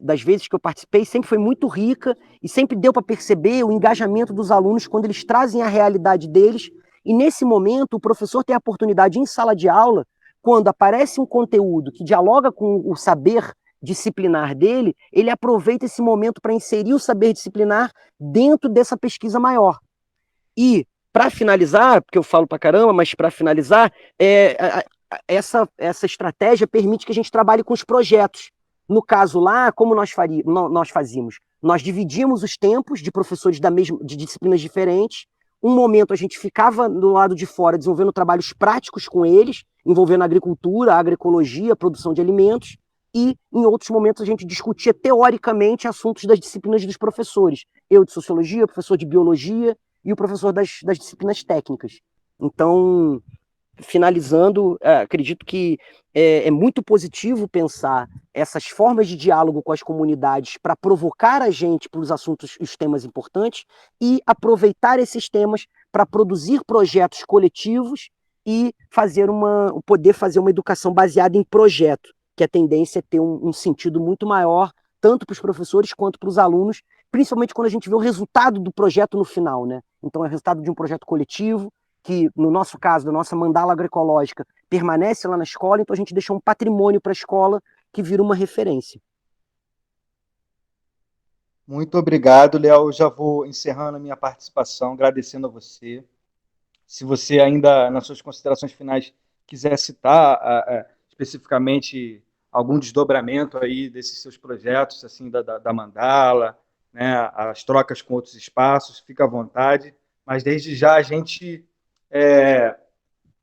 das vezes que eu participei, sempre foi muito rica e sempre deu para perceber o engajamento dos alunos quando eles trazem a realidade deles. E nesse momento, o professor tem a oportunidade em sala de aula, quando aparece um conteúdo que dialoga com o saber disciplinar dele, ele aproveita esse momento para inserir o saber disciplinar dentro dessa pesquisa maior. E, para finalizar, porque eu falo para caramba, mas para finalizar, essa estratégia permite que a gente trabalhe com os projetos. No caso lá, como nós fazíamos? Nós dividíamos os tempos de professores de disciplinas diferentes. Um momento a gente ficava do lado de fora desenvolvendo trabalhos práticos com eles, envolvendo a agricultura, a agroecologia, a produção de alimentos, e em outros momentos a gente discutia teoricamente assuntos das disciplinas dos professores. Eu de sociologia, o professor de biologia e o professor das disciplinas técnicas. Então, finalizando, acredito que é muito positivo pensar essas formas de diálogo com as comunidades para provocar a gente para os assuntos e os temas importantes e aproveitar esses temas para produzir projetos coletivos e poder fazer uma educação baseada em projeto, que a tendência é ter um sentido muito maior, tanto para os professores quanto para os alunos, principalmente quando a gente vê o resultado do projeto no final, né? Então, é o resultado de um projeto coletivo, que, no nosso caso, da nossa mandala agroecológica, permanece lá na escola, então a gente deixa um patrimônio para a escola que vira uma referência. Muito obrigado, Léo. Eu já vou encerrando a minha participação, agradecendo a você. Se você ainda, nas suas considerações finais, quiser citar especificamente algum desdobramento aí desses seus projetos, assim, da mandala, né, as trocas com outros espaços, fica à vontade. Mas, desde já, a gente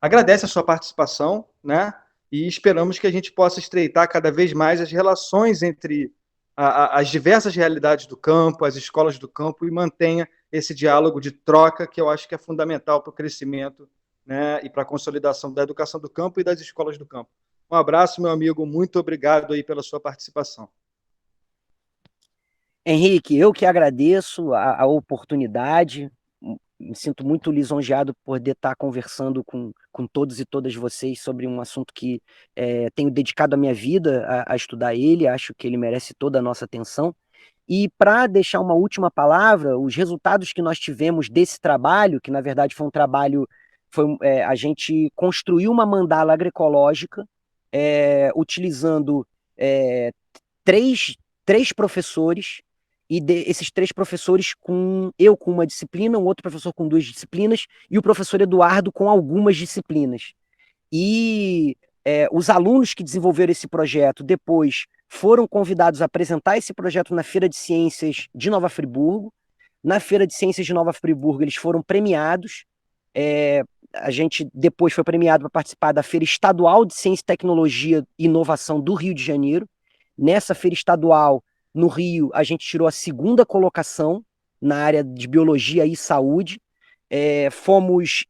agradece a sua participação, né, e esperamos que a gente possa estreitar cada vez mais as relações entre as diversas realidades do campo, as escolas do campo, e mantenha esse diálogo de troca, que eu acho que é fundamental para o crescimento, né, e para a consolidação da educação do campo e das escolas do campo. Um abraço, meu amigo, muito obrigado aí pela sua participação. Henrique, eu que agradeço a oportunidade, me sinto muito lisonjeado por poder estar conversando com todos e todas vocês sobre um assunto que tenho dedicado a minha vida a estudar ele, acho que ele merece toda a nossa atenção. E para deixar uma última palavra, os resultados que nós tivemos desse trabalho, que na verdade foi um trabalho, a gente construiu uma mandala agroecológica utilizando três professores, e esses 3 professores com uma disciplina, um outro professor com 2 disciplinas, e o professor Eduardo com algumas disciplinas. E os alunos que desenvolveram esse projeto depois foram convidados a apresentar esse projeto na Feira de Ciências de Nova Friburgo. Na Feira de Ciências de Nova Friburgo, eles foram premiados. A gente depois foi premiado para participar da Feira Estadual de Ciência, Tecnologia e Inovação do Rio de Janeiro. Nessa feira estadual, no Rio, a gente tirou a 2ª colocação na área de Biologia e Saúde. Fomos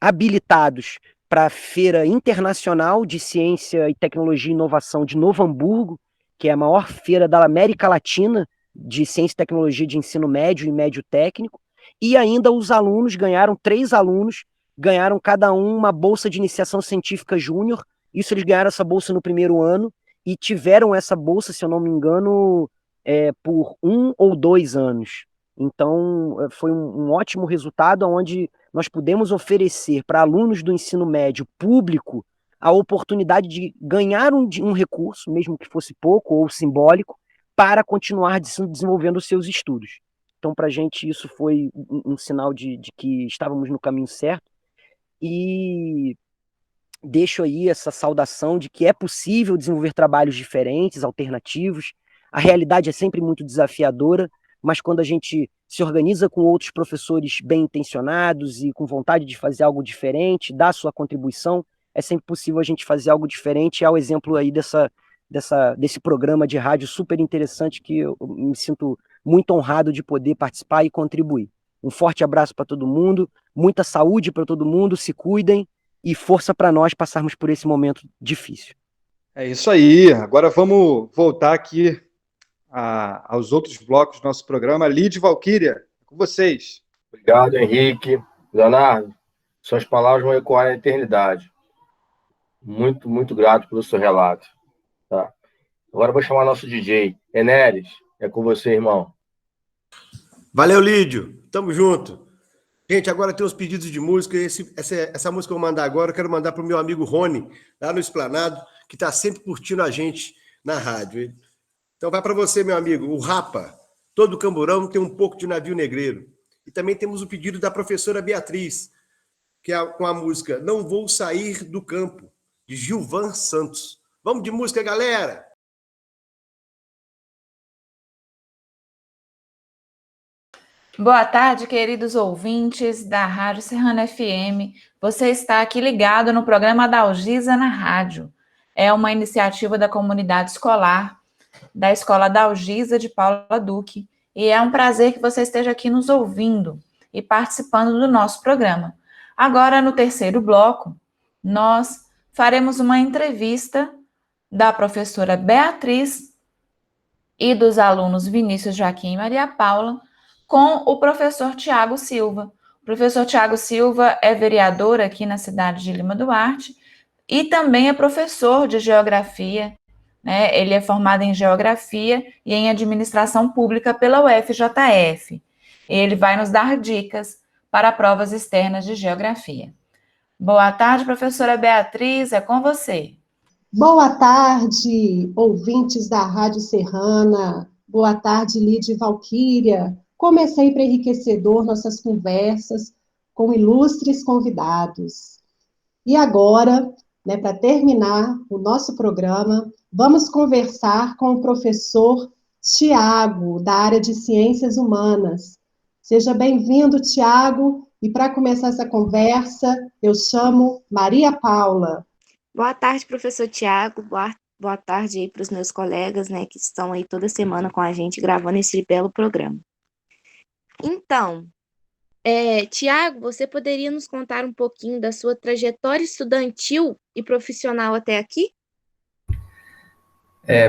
habilitados para a Feira Internacional de Ciência e Tecnologia e Inovação de Novo Hamburgo, que é a maior feira da América Latina de Ciência e Tecnologia de ensino médio e médio técnico. E ainda os alunos ganharam, 3 alunos, ganharam cada um uma bolsa de iniciação científica júnior. Isso, eles ganharam essa bolsa no primeiro ano e tiveram essa bolsa, se eu não me engano, por 1 ou 2 anos. Então, foi um ótimo resultado, onde nós pudemos oferecer para alunos do ensino médio público a oportunidade de ganhar um recurso, mesmo que fosse pouco ou simbólico, para continuar desenvolvendo os seus estudos. Então, para a gente, isso foi um sinal de que estávamos no caminho certo. E deixo aí essa saudação de que é possível desenvolver trabalhos diferentes, alternativos. A realidade é sempre muito desafiadora, mas quando a gente se organiza com outros professores bem intencionados e com vontade de fazer algo diferente, dar sua contribuição, é sempre possível a gente fazer algo diferente. É o exemplo aí desse programa de rádio super interessante, que eu me sinto muito honrado de poder participar e contribuir. Um forte abraço para todo mundo, muita saúde para todo mundo, se cuidem, e força para nós passarmos por esse momento difícil. É isso aí. Agora vamos voltar aqui aos outros blocos do nosso programa. Lídio, Valquíria, com vocês. Obrigado, Henrique. Leonardo, suas palavras vão ecoar na eternidade. Muito, muito grato pelo seu relato. Tá? Agora eu vou chamar nosso DJ. Enéres, é com você, irmão. Valeu, Lídio. Tamo junto. Gente, agora tem os pedidos de música. Essa música que eu vou mandar agora, eu quero mandar para o meu amigo Rony, lá no Esplanado, que está sempre curtindo a gente na rádio. Então vai para você, meu amigo, o Rapa. Todo camburão tem um pouco de navio negreiro. E também temos o pedido da professora Beatriz, que é com a música Não Vou Sair do Campo, de Gilvan Santos. Vamos de música, galera! Boa tarde, queridos ouvintes da Rádio Serrana FM. Você está aqui ligado no programa da Algisa na Rádio. É uma iniciativa da comunidade escolar, da Escola da Algisa de Paula Duque. E é um prazer que você esteja aqui nos ouvindo e participando do nosso programa. Agora, no terceiro bloco, nós faremos uma entrevista da professora Beatriz e dos alunos Vinícius, Joaquim e Maria Paula, com o professor Tiago Silva. O professor Tiago Silva é vereador aqui na cidade de Lima Duarte, e também é professor de geografia, né? Ele é formado em geografia e em administração pública pela UFJF. Ele vai nos dar dicas para provas externas de geografia. Boa tarde, professora Beatriz, é com você. Boa tarde, ouvintes da Rádio Serrana. Boa tarde, Lídia e Valquíria. Como é sempre enriquecedor nossas conversas com ilustres convidados. E agora, para terminar o nosso programa, vamos conversar com o professor Tiago, da área de Ciências Humanas. Seja bem-vindo, Tiago. E para começar essa conversa, eu chamo Maria Paula. Boa tarde, professor Tiago. Boa tarde aí para os meus colegas, né, que estão aí toda semana com a gente gravando esse belo programa. Então, Tiago, você poderia nos contar um pouquinho da sua trajetória estudantil e profissional até aqui?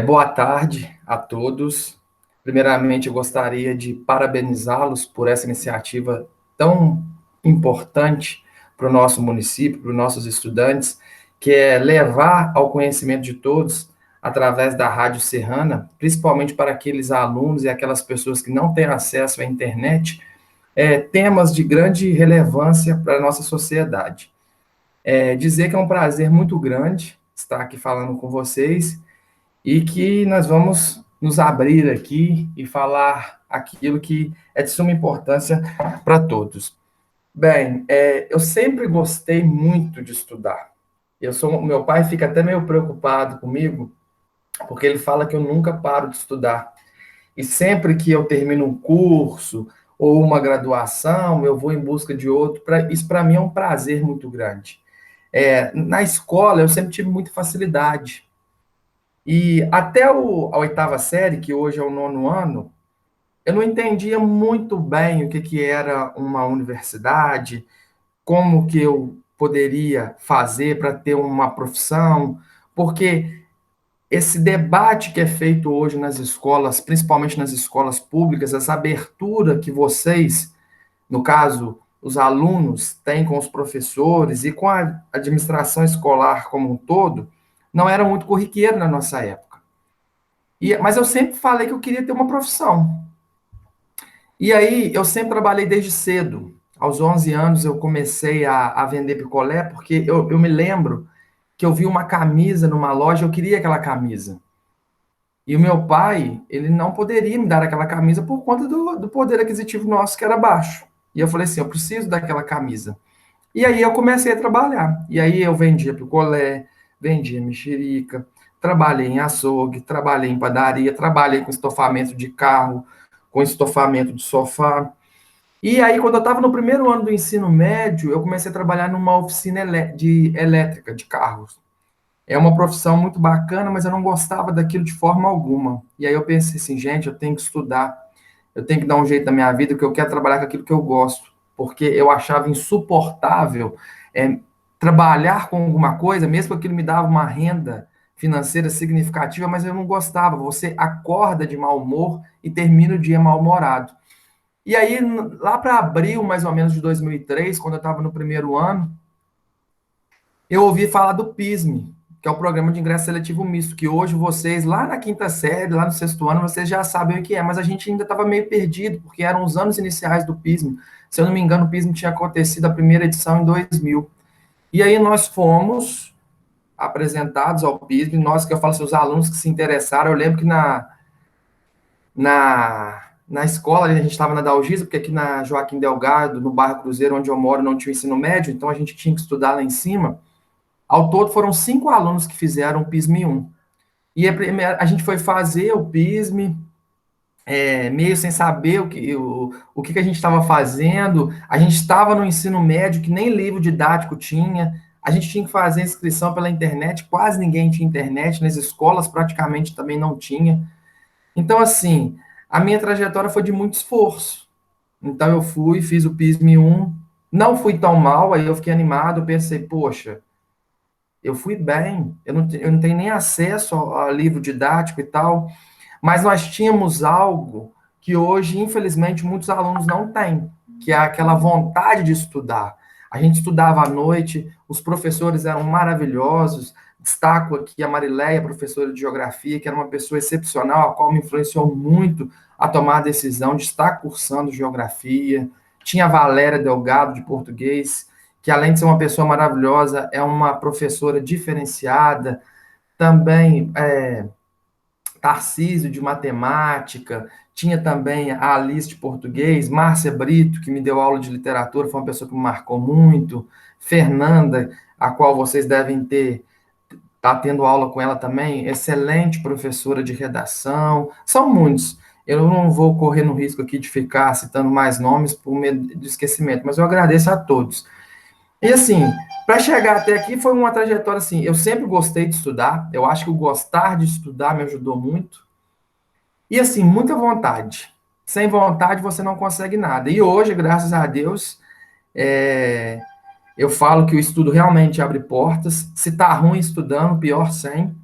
Boa tarde a todos. Primeiramente, eu gostaria de parabenizá-los por essa iniciativa tão importante para o nosso município, para os nossos estudantes, que é levar ao conhecimento de todos, através da Rádio Serrana, principalmente para aqueles alunos e aquelas pessoas que não têm acesso à internet, temas de grande relevância para a nossa sociedade. Dizer que é um prazer muito grande estar aqui falando com vocês e que nós vamos nos abrir aqui e falar aquilo que é de suma importância para todos. Bem, eu sempre gostei muito de estudar. Meu pai fica até meio preocupado comigo, porque ele fala que eu nunca paro de estudar. E sempre que eu termino um curso ou uma graduação, eu vou em busca de outro. Isso para mim é um prazer muito grande. Na escola, eu sempre tive muita facilidade. E até a 8ª série, que hoje é o 9º ano, eu não entendia muito bem o que era uma universidade, como que eu poderia fazer para ter uma profissão, porque esse debate que é feito hoje nas escolas, principalmente nas escolas públicas, essa abertura que vocês, no caso, os alunos, têm com os professores e com a administração escolar como um todo, não era muito corriqueiro na nossa época. Mas eu sempre falei que eu queria ter uma profissão. E aí, eu sempre trabalhei desde cedo. Aos 11 anos, eu comecei a vender picolé, porque eu me lembro que eu vi uma camisa numa loja, eu queria aquela camisa. E o meu pai, ele não poderia me dar aquela camisa por conta do poder aquisitivo nosso, que era baixo. E eu falei assim, eu preciso daquela camisa. E aí eu comecei a trabalhar. E aí eu vendia picolé, vendia mexerica, trabalhei em açougue, trabalhei em padaria, trabalhei com estofamento de carro, com estofamento de sofá. E aí, quando eu estava no primeiro ano do ensino médio, eu comecei a trabalhar numa oficina elétrica de carros. É uma profissão muito bacana, mas eu não gostava daquilo de forma alguma. E aí eu pensei assim, gente, eu tenho que estudar, eu tenho que dar um jeito na minha vida, porque eu quero trabalhar com aquilo que eu gosto. Porque eu achava insuportável trabalhar com alguma coisa, mesmo que aquilo me dava uma renda financeira significativa, mas eu não gostava. Você acorda de mau humor e termina o dia mal-humorado. E aí, lá para abril, mais ou menos, de 2003, quando eu estava no primeiro ano, eu ouvi falar do PISM, que é o Programa de Ingresso Seletivo Misto, que hoje vocês, lá na 5ª série, lá no 6º ano, vocês já sabem o que é, mas a gente ainda estava meio perdido, porque eram os anos iniciais do PISM. Se eu não me engano, o PISM tinha acontecido a primeira edição em 2000. E aí nós fomos apresentados ao PISM, nós, que eu falo assim, os alunos que se interessaram, eu lembro que na escola, a gente estava na Dalgisa, porque aqui na Joaquim Delgado, no bairro Cruzeiro, onde eu moro, não tinha ensino médio, então a gente tinha que estudar lá em cima. Ao todo, foram 5 alunos que fizeram o PISM 1. E a gente foi fazer o PISM, meio sem saber o que a gente estava fazendo. A gente estava no ensino médio, que nem livro didático tinha. A gente tinha que fazer inscrição pela internet, quase ninguém tinha internet, nas escolas praticamente também não tinha. Então, assim, a minha trajetória foi de muito esforço. Então, eu fiz o PISM 1, não fui tão mal, aí eu fiquei animado, eu pensei, poxa, eu fui bem, eu não tenho nem acesso ao livro didático e tal, mas nós tínhamos algo que hoje, infelizmente, muitos alunos não têm, que é aquela vontade de estudar, A gente estudava à noite, os professores eram maravilhosos. Destaco aqui a Marileia, professora de geografia, que era uma pessoa excepcional, a qual me influenciou muito a tomar a decisão de estar cursando geografia. Tinha a Valéria Delgado, de português, que além de ser uma pessoa maravilhosa, é uma professora diferenciada. Também Tarcísio, de matemática. Tinha também a Alice, de português. Márcia Brito, que me deu aula de literatura, foi uma pessoa que me marcou muito. Fernanda, a qual vocês devem tá tendo aula com ela também, excelente professora de redação. São muitos. Eu não vou correr no risco aqui de ficar citando mais nomes por medo de esquecimento, mas eu agradeço a todos. E assim, para chegar até aqui foi uma trajetória assim, eu sempre gostei de estudar, eu acho que o gostar de estudar me ajudou muito. E assim, muita vontade. Sem vontade você não consegue nada. E hoje, graças a Deus, eu falo que o estudo realmente abre portas. Se tá ruim estudando, pior sem.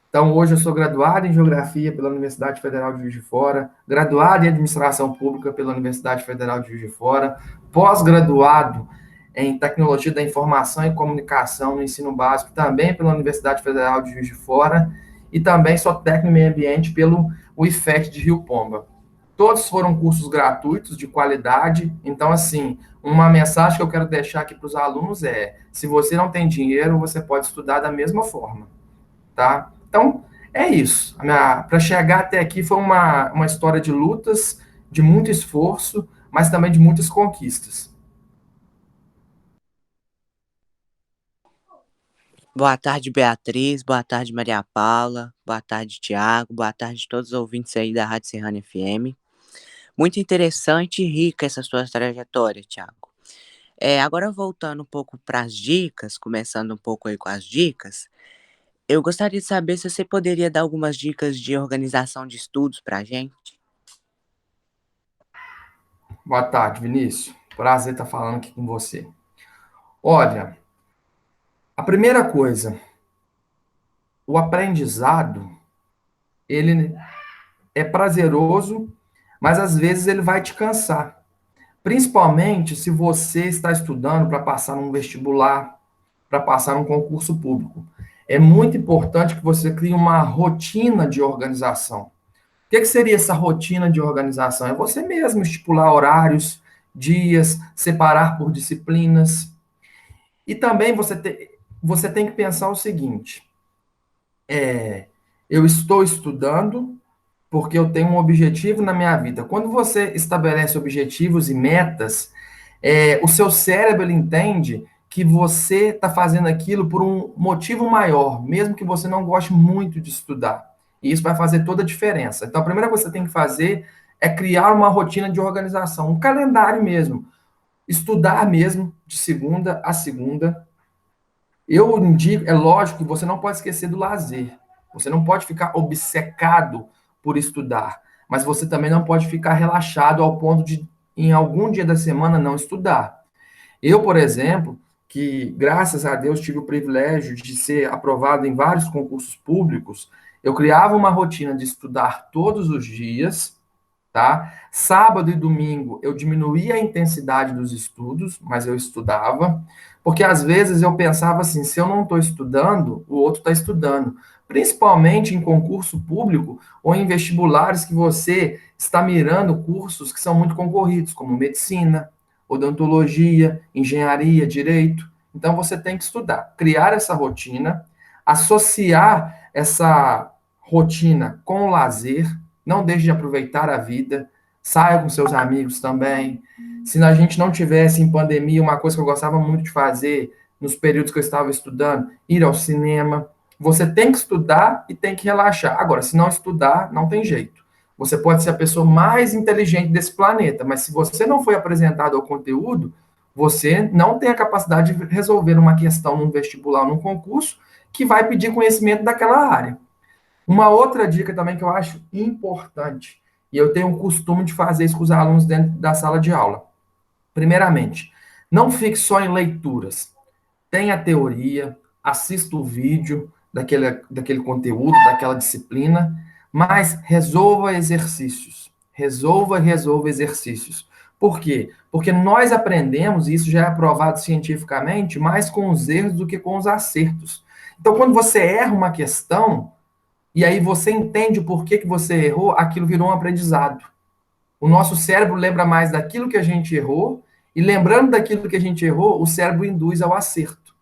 Então, hoje eu sou graduado em Geografia pela Universidade Federal de Juiz de Fora, graduado em Administração Pública pela Universidade Federal de Juiz de Fora, pós-graduado em Tecnologia da Informação e Comunicação no Ensino Básico, também pela Universidade Federal de Juiz de Fora, e também sou técnico em Meio Ambiente pelo IFET de Rio Pomba. Todos foram cursos gratuitos, de qualidade. Então, assim, uma mensagem que eu quero deixar aqui para os alunos se você não tem dinheiro, você pode estudar da mesma forma, tá? Então, é isso. Para chegar até aqui foi uma história de lutas, de muito esforço, mas também de muitas conquistas. Boa tarde, Beatriz. Boa tarde, Maria Paula. Boa tarde, Tiago. Boa tarde a todos os ouvintes aí da Rádio Serrana FM. Muito interessante e rica essa sua trajetória, Tiago. Agora, voltando um pouco para as dicas, começando um pouco aí com as dicas, eu gostaria de saber se você poderia dar algumas dicas de organização de estudos para a gente. Boa tarde, Vinícius. Prazer estar falando aqui com você. Olha, a primeira coisa, o aprendizado, ele é prazeroso, mas às vezes ele vai te cansar. Principalmente se você está estudando para passar num vestibular, para passar num concurso público. É muito importante que você crie uma rotina de organização. O que seria essa rotina de organização? É você mesmo estipular horários, dias, separar por disciplinas. E também você tem que pensar o seguinte: eu estou estudando porque eu tenho um objetivo na minha vida. Quando você estabelece objetivos e metas, o seu cérebro ele entende que você está fazendo aquilo por um motivo maior, mesmo que você não goste muito de estudar. E isso vai fazer toda a diferença. Então, a primeira coisa que você tem que fazer é criar uma rotina de organização, um calendário mesmo. Estudar mesmo, de segunda a segunda. Eu indico, é lógico que você não pode esquecer do lazer. Você não pode ficar obcecado por estudar, mas você também não pode ficar relaxado ao ponto de, em algum dia da semana, não estudar. Eu, por exemplo, que graças a Deus tive o privilégio de ser aprovado em vários concursos públicos, eu criava uma rotina de estudar todos os dias, tá? Sábado e domingo eu diminuía a intensidade dos estudos, mas eu estudava, porque às vezes eu pensava assim, se eu não estou estudando, o outro está estudando. Principalmente em concurso público ou em vestibulares que você está mirando cursos que são muito concorridos, como medicina, odontologia, engenharia, direito. Então você tem que estudar, criar essa rotina, associar essa rotina com o lazer, não deixe de aproveitar a vida, saia com seus amigos também. Se a gente não tivesse em pandemia, uma coisa que eu gostava muito de fazer nos períodos que eu estava estudando, ir ao cinema. Você tem que estudar e tem que relaxar. Agora, se não estudar, não tem jeito. Você pode ser a pessoa mais inteligente desse planeta, mas se você não foi apresentado ao conteúdo, você não tem a capacidade de resolver uma questão num vestibular, num concurso, que vai pedir conhecimento daquela área. Uma outra dica também que eu acho importante, e eu tenho o costume de fazer isso com os alunos dentro da sala de aula. Primeiramente, não fique só em leituras. Tenha teoria, assista o vídeo daquele conteúdo, daquela disciplina, mas resolva exercícios. Resolva exercícios. Por quê? Porque nós aprendemos, e isso já é provado cientificamente, mais com os erros do que com os acertos. Então, quando você erra uma questão, e aí você entende o porquê que você errou, aquilo virou um aprendizado. O nosso cérebro lembra mais daquilo que a gente errou, e lembrando daquilo que a gente errou, o cérebro induz ao acerto,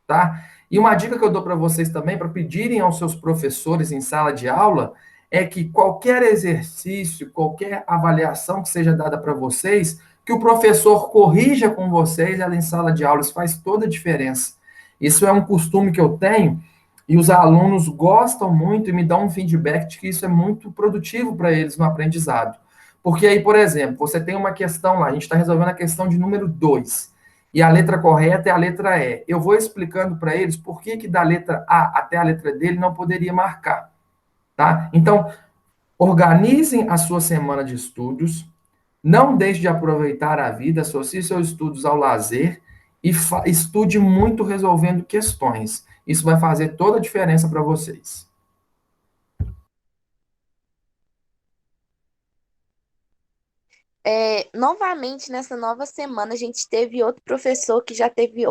tá? E uma dica que eu dou para vocês também, para pedirem aos seus professores em sala de aula, é que qualquer exercício, qualquer avaliação que seja dada para vocês, que o professor corrija com vocês ela em sala de aula, isso faz toda a diferença. Isso é um costume que eu tenho, e os alunos gostam muito e me dão um feedback de que isso é muito produtivo para eles no aprendizado. Porque aí, por exemplo, você tem uma questão lá, a gente está resolvendo a questão de número 2, e a letra correta é a letra E. Eu vou explicando para eles por que da letra A até a letra D ele não poderia marcar, tá? Então, organizem a sua semana de estudos, não deixe de aproveitar a vida, associe seus estudos ao lazer e estude muito resolvendo questões. Isso vai fazer toda a diferença para vocês. Novamente, nessa nova semana, a gente teve outro professor que já teve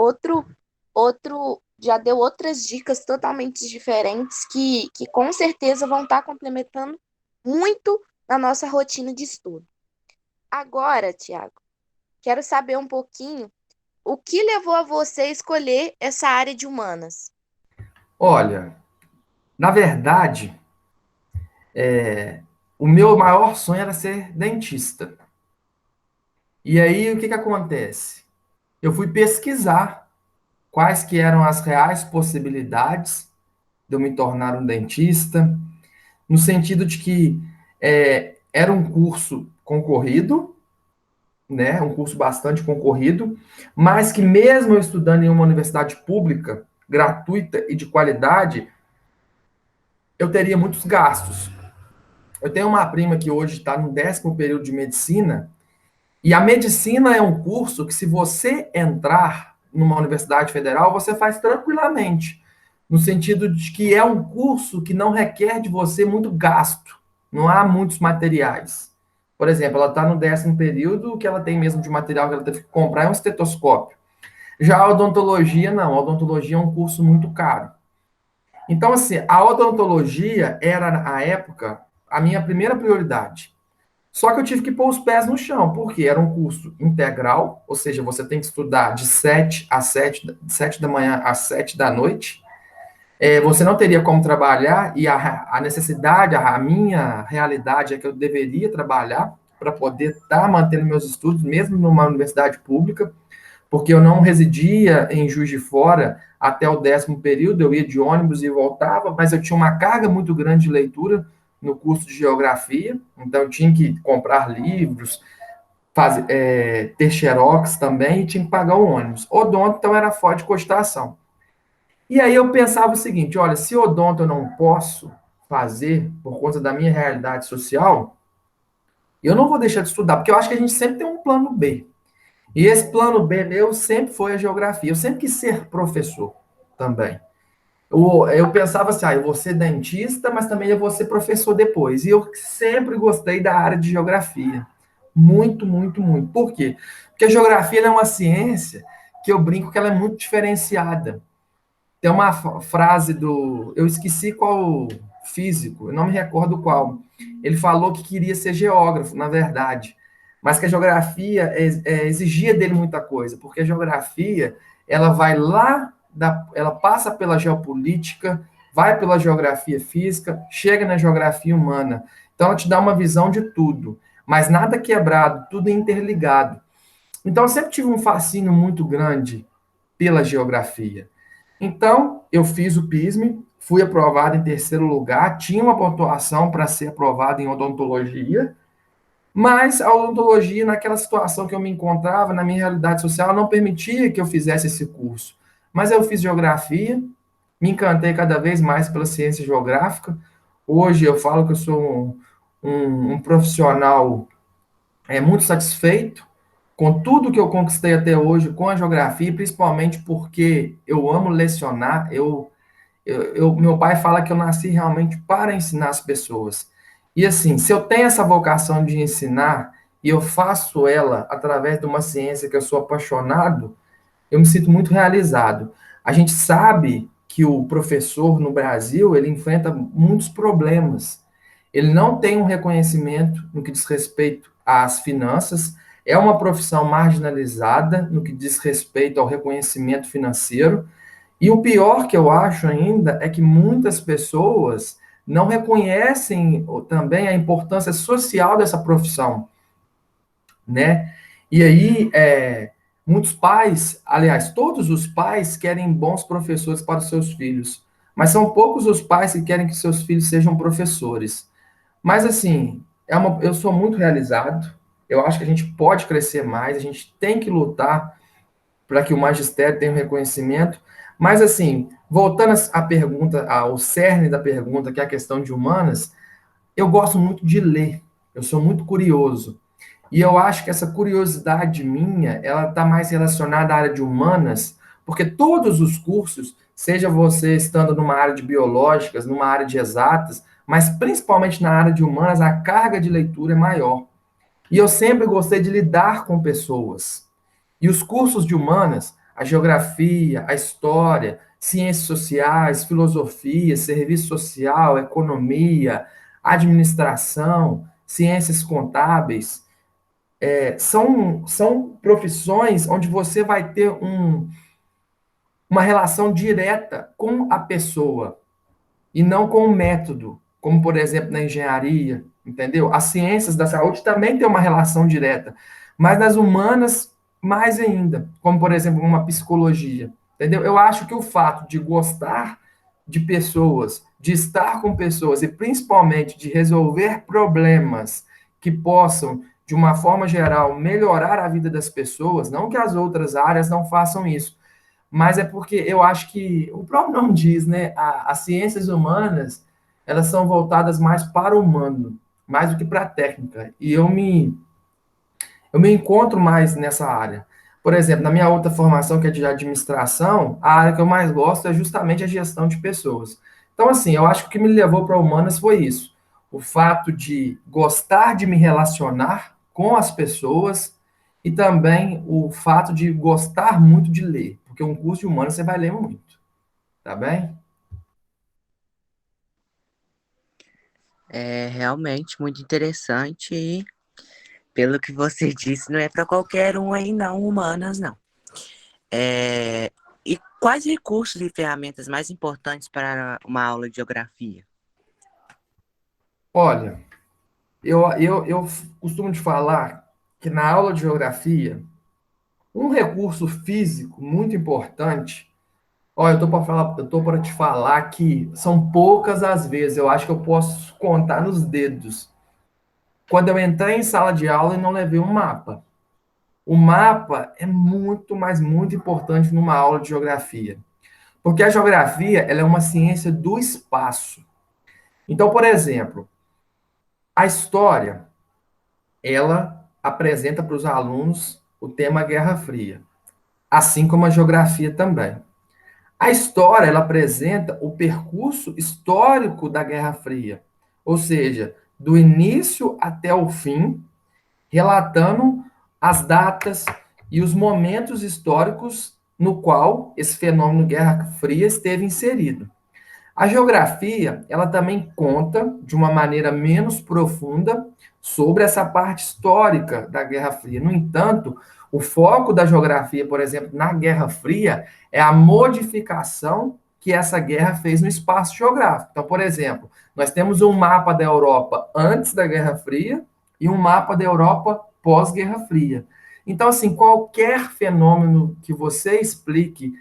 já deu outras dicas totalmente diferentes que com certeza vão estar complementando muito na nossa rotina de estudo. Agora, Tiago, quero saber um pouquinho o que levou a você a escolher essa área de humanas. Olha, na verdade, o meu maior sonho era ser dentista. E aí, o que acontece? Eu fui pesquisar quais que eram as reais possibilidades de eu me tornar um dentista, no sentido de que era um curso concorrido, né, um curso bastante concorrido, mas que mesmo eu estudando em uma universidade pública, gratuita e de qualidade, eu teria muitos gastos. Eu tenho uma prima que hoje está no 10º período de medicina, e a medicina é um curso que, se você entrar numa universidade federal, você faz tranquilamente, no sentido de que é um curso que não requer de você muito gasto, não há muitos materiais. Por exemplo, ela está no 10º período, o que ela tem mesmo de material que ela teve que comprar é um estetoscópio. Já a odontologia, não, a odontologia é um curso muito caro. Então, assim, a odontologia era, na época, a minha primeira prioridade. Só que eu tive que pôr os pés no chão, porque era um curso integral, ou seja, você tem que estudar de 7 às 7, de 7 da manhã às 7 da noite. Você não teria como trabalhar, e a necessidade, a minha realidade é que eu deveria trabalhar para poder estar mantendo meus estudos, mesmo numa universidade pública, porque eu não residia em Juiz de Fora até o 10º período, eu ia de ônibus e voltava, mas eu tinha uma carga muito grande de leitura no curso de geografia, então eu tinha que comprar livros, ter xerox também, e tinha que pagar o ônibus. Odonto, então, era fora de cogitação. E aí eu pensava o seguinte, olha, se odonto eu não posso fazer por conta da minha realidade social, eu não vou deixar de estudar, porque eu acho que a gente sempre tem um plano B. E esse plano B meu sempre foi a geografia. Eu sempre quis ser professor também. Eu pensava assim, eu vou ser dentista, mas também eu vou ser professor depois. E eu sempre gostei da área de geografia. Muito, muito, muito. Por quê? Porque a geografia é uma ciência que eu brinco que ela é muito diferenciada. Tem uma frase eu esqueci qual físico, eu não me recordo qual. Ele falou que queria ser geógrafo, na verdade, mas que a geografia exigia dele muita coisa, porque a geografia, ela vai lá, ela passa pela geopolítica, vai pela geografia física, chega na geografia humana. Então, ela te dá uma visão de tudo, mas nada quebrado, tudo interligado. Então, eu sempre tive um fascínio muito grande pela geografia. Então, eu fiz o PISME, fui aprovado em 3º lugar, tinha uma pontuação para ser aprovado em odontologia, mas a odontologia, naquela situação que eu me encontrava, na minha realidade social, não permitia que eu fizesse esse curso. Mas eu fiz geografia, me encantei cada vez mais pela ciência geográfica. Hoje eu falo que eu sou um profissional muito satisfeito com tudo que eu conquistei até hoje com a geografia, principalmente porque eu amo lecionar. Meu pai fala que eu nasci realmente para ensinar as pessoas. E assim, se eu tenho essa vocação de ensinar e eu faço ela através de uma ciência que eu sou apaixonado, eu me sinto muito realizado. A gente sabe que o professor no Brasil, ele enfrenta muitos problemas. Ele não tem um reconhecimento no que diz respeito às finanças, é uma profissão marginalizada no que diz respeito ao reconhecimento financeiro, e o pior que eu acho ainda é que muitas pessoas não reconhecem também a importância social dessa profissão, né? E aí, muitos pais, aliás, todos os pais querem bons professores para os seus filhos, mas são poucos os pais que querem que seus filhos sejam professores. Mas, assim, eu sou muito realizado, eu acho que a gente pode crescer mais, a gente tem que lutar para que o magistério tenha um reconhecimento, mas, assim, voltando à pergunta, ao cerne da pergunta, que é a questão de humanas, eu gosto muito de ler, eu sou muito curioso. E eu acho que essa curiosidade minha, ela está mais relacionada à área de humanas, porque todos os cursos, seja você estando numa área de biológicas, numa área de exatas, mas principalmente na área de humanas, a carga de leitura é maior. E eu sempre gostei de lidar com pessoas. E os cursos de humanas, a geografia, a história, ciências sociais, filosofia, serviço social, economia, administração, ciências contábeis, são profissões onde você vai ter uma relação direta com a pessoa e não com o método, como, por exemplo, na engenharia, entendeu? As ciências da saúde também têm uma relação direta, mas nas humanas, mais ainda, como, por exemplo, uma psicologia, entendeu? Eu acho que o fato de gostar de pessoas, de estar com pessoas e principalmente de resolver problemas que possam, de uma forma geral, melhorar a vida das pessoas, não que as outras áreas não façam isso, mas é porque eu acho que, o próprio nome diz, né, as ciências humanas, elas são voltadas mais para o humano, mais do que para a técnica, e eu me encontro mais nessa área. Por exemplo, na minha outra formação, que é de administração, a área que eu mais gosto é justamente a gestão de pessoas. Então, assim, eu acho que o que me levou para humanas foi isso. O fato de gostar de me relacionar com as pessoas e também o fato de gostar muito de ler, porque um curso de humanas você vai ler muito, tá bem? É realmente muito interessante e, pelo que você disse, não é para qualquer um aí não, humanas não. E quais recursos e ferramentas mais importantes para uma aula de geografia? Olha, eu costumo te falar que na aula de geografia, um recurso físico muito importante. Olha, eu tô para te falar que são poucas as vezes, eu acho que eu posso contar nos dedos. Quando eu entrei em sala de aula e não levei um mapa. O mapa é muito, mas muito importante numa aula de geografia. Porque a geografia, ela é uma ciência do espaço. Então, por exemplo, a história, ela apresenta para os alunos o tema Guerra Fria, assim como a geografia também. A história, ela apresenta o percurso histórico da Guerra Fria, ou seja, do início até o fim, relatando as datas e os momentos históricos no qual esse fenômeno Guerra Fria esteve inserido. A geografia, ela também conta de uma maneira menos profunda sobre essa parte histórica da Guerra Fria. No entanto, o foco da geografia, por exemplo, na Guerra Fria, é a modificação que essa guerra fez no espaço geográfico. Então, por exemplo, nós temos um mapa da Europa antes da Guerra Fria e um mapa da Europa pós-Guerra Fria. Então, assim, qualquer fenômeno que você explique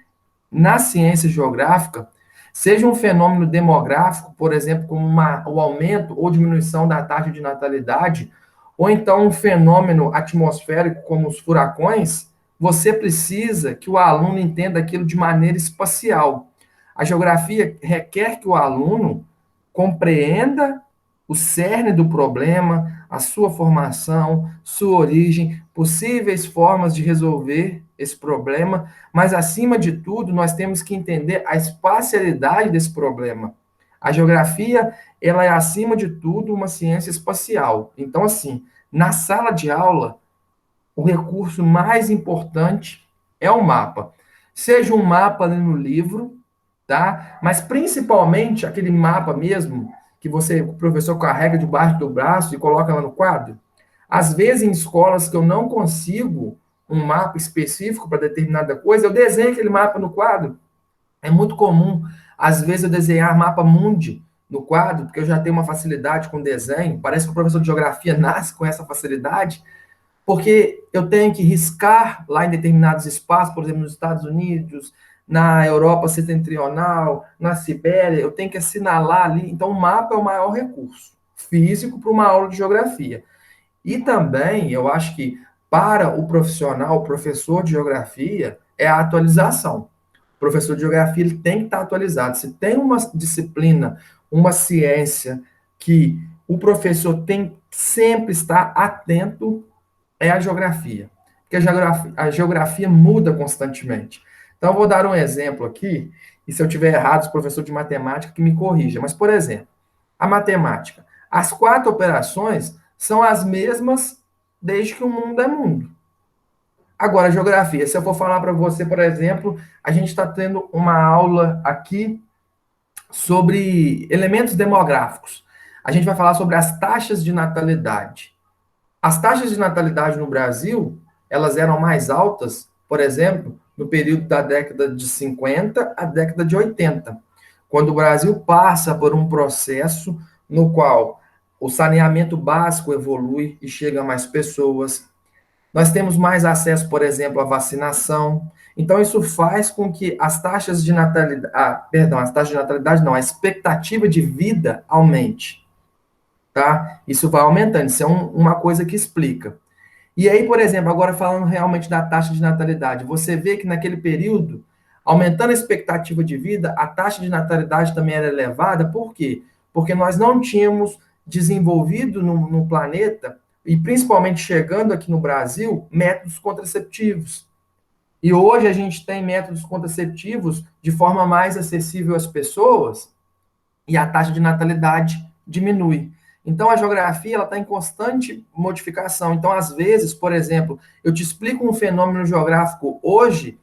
na ciência geográfica, seja um fenômeno demográfico, por exemplo, como o aumento ou diminuição da taxa de natalidade, ou então um fenômeno atmosférico, como os furacões, você precisa que o aluno entenda aquilo de maneira espacial. A geografia requer que o aluno compreenda o cerne do problema, a sua formação, sua origem, possíveis formas de resolver esse problema, mas, acima de tudo, nós temos que entender a espacialidade desse problema. A geografia, ela é, acima de tudo, uma ciência espacial. Então, assim, Na sala de aula, o recurso mais importante é o mapa. Seja um mapa ali no livro, tá? Mas principalmente aquele mapa mesmo que o professor carrega debaixo do braço e coloca lá no quadro. Às vezes, em escolas que eu não consigo um mapa específico para determinada coisa, eu desenho aquele mapa no quadro. É muito comum, às vezes, eu desenhar mapa mundi no quadro, porque eu já tenho uma facilidade com desenho. Parece que o professor de geografia nasce com essa facilidade, porque eu tenho que riscar lá em determinados espaços, por exemplo, nos Estados Unidos, na Europa setentrional, na Sibéria, eu tenho que assinalar ali. Então, o mapa é o maior recurso físico para uma aula de geografia. E também, eu acho que para o profissional, o professor de geografia, é a atualização. O professor de geografia ele tem que estar atualizado. Se tem uma disciplina, uma ciência que o professor tem que sempre estar atento, é a geografia. Porque a geografia muda constantemente. Então, eu vou dar um exemplo aqui, e se eu tiver errado, os professores de matemática que me corrija. Mas, por exemplo, a matemática. As 4 operações são as mesmas desde que o mundo é mundo. Agora, a geografia. Se eu for falar para você, por exemplo, a gente está tendo uma aula aqui sobre elementos demográficos. A gente vai falar sobre as taxas de natalidade. As taxas de natalidade no Brasil, elas eram mais altas, por exemplo, no período da década de 50 à década de 80, quando o Brasil passa por um processo no qual o saneamento básico evolui e chega a mais pessoas. Nós temos mais acesso, por exemplo, à vacinação. Então, isso faz com que as taxas de natalidade, as taxas de natalidade não, a expectativa de vida aumente. Tá? Isso vai aumentando, isso é uma coisa que explica. E aí, por exemplo, agora falando realmente da taxa de natalidade, você vê que naquele período, aumentando a expectativa de vida, a taxa de natalidade também era elevada, por quê? Porque nós não tínhamos desenvolvido no planeta, e principalmente chegando aqui no Brasil, métodos contraceptivos. E hoje a gente tem métodos contraceptivos de forma mais acessível às pessoas, e a taxa de natalidade diminui. Então, a geografia está em constante modificação. Então, às vezes, por exemplo, eu te explico um fenômeno geográfico hoje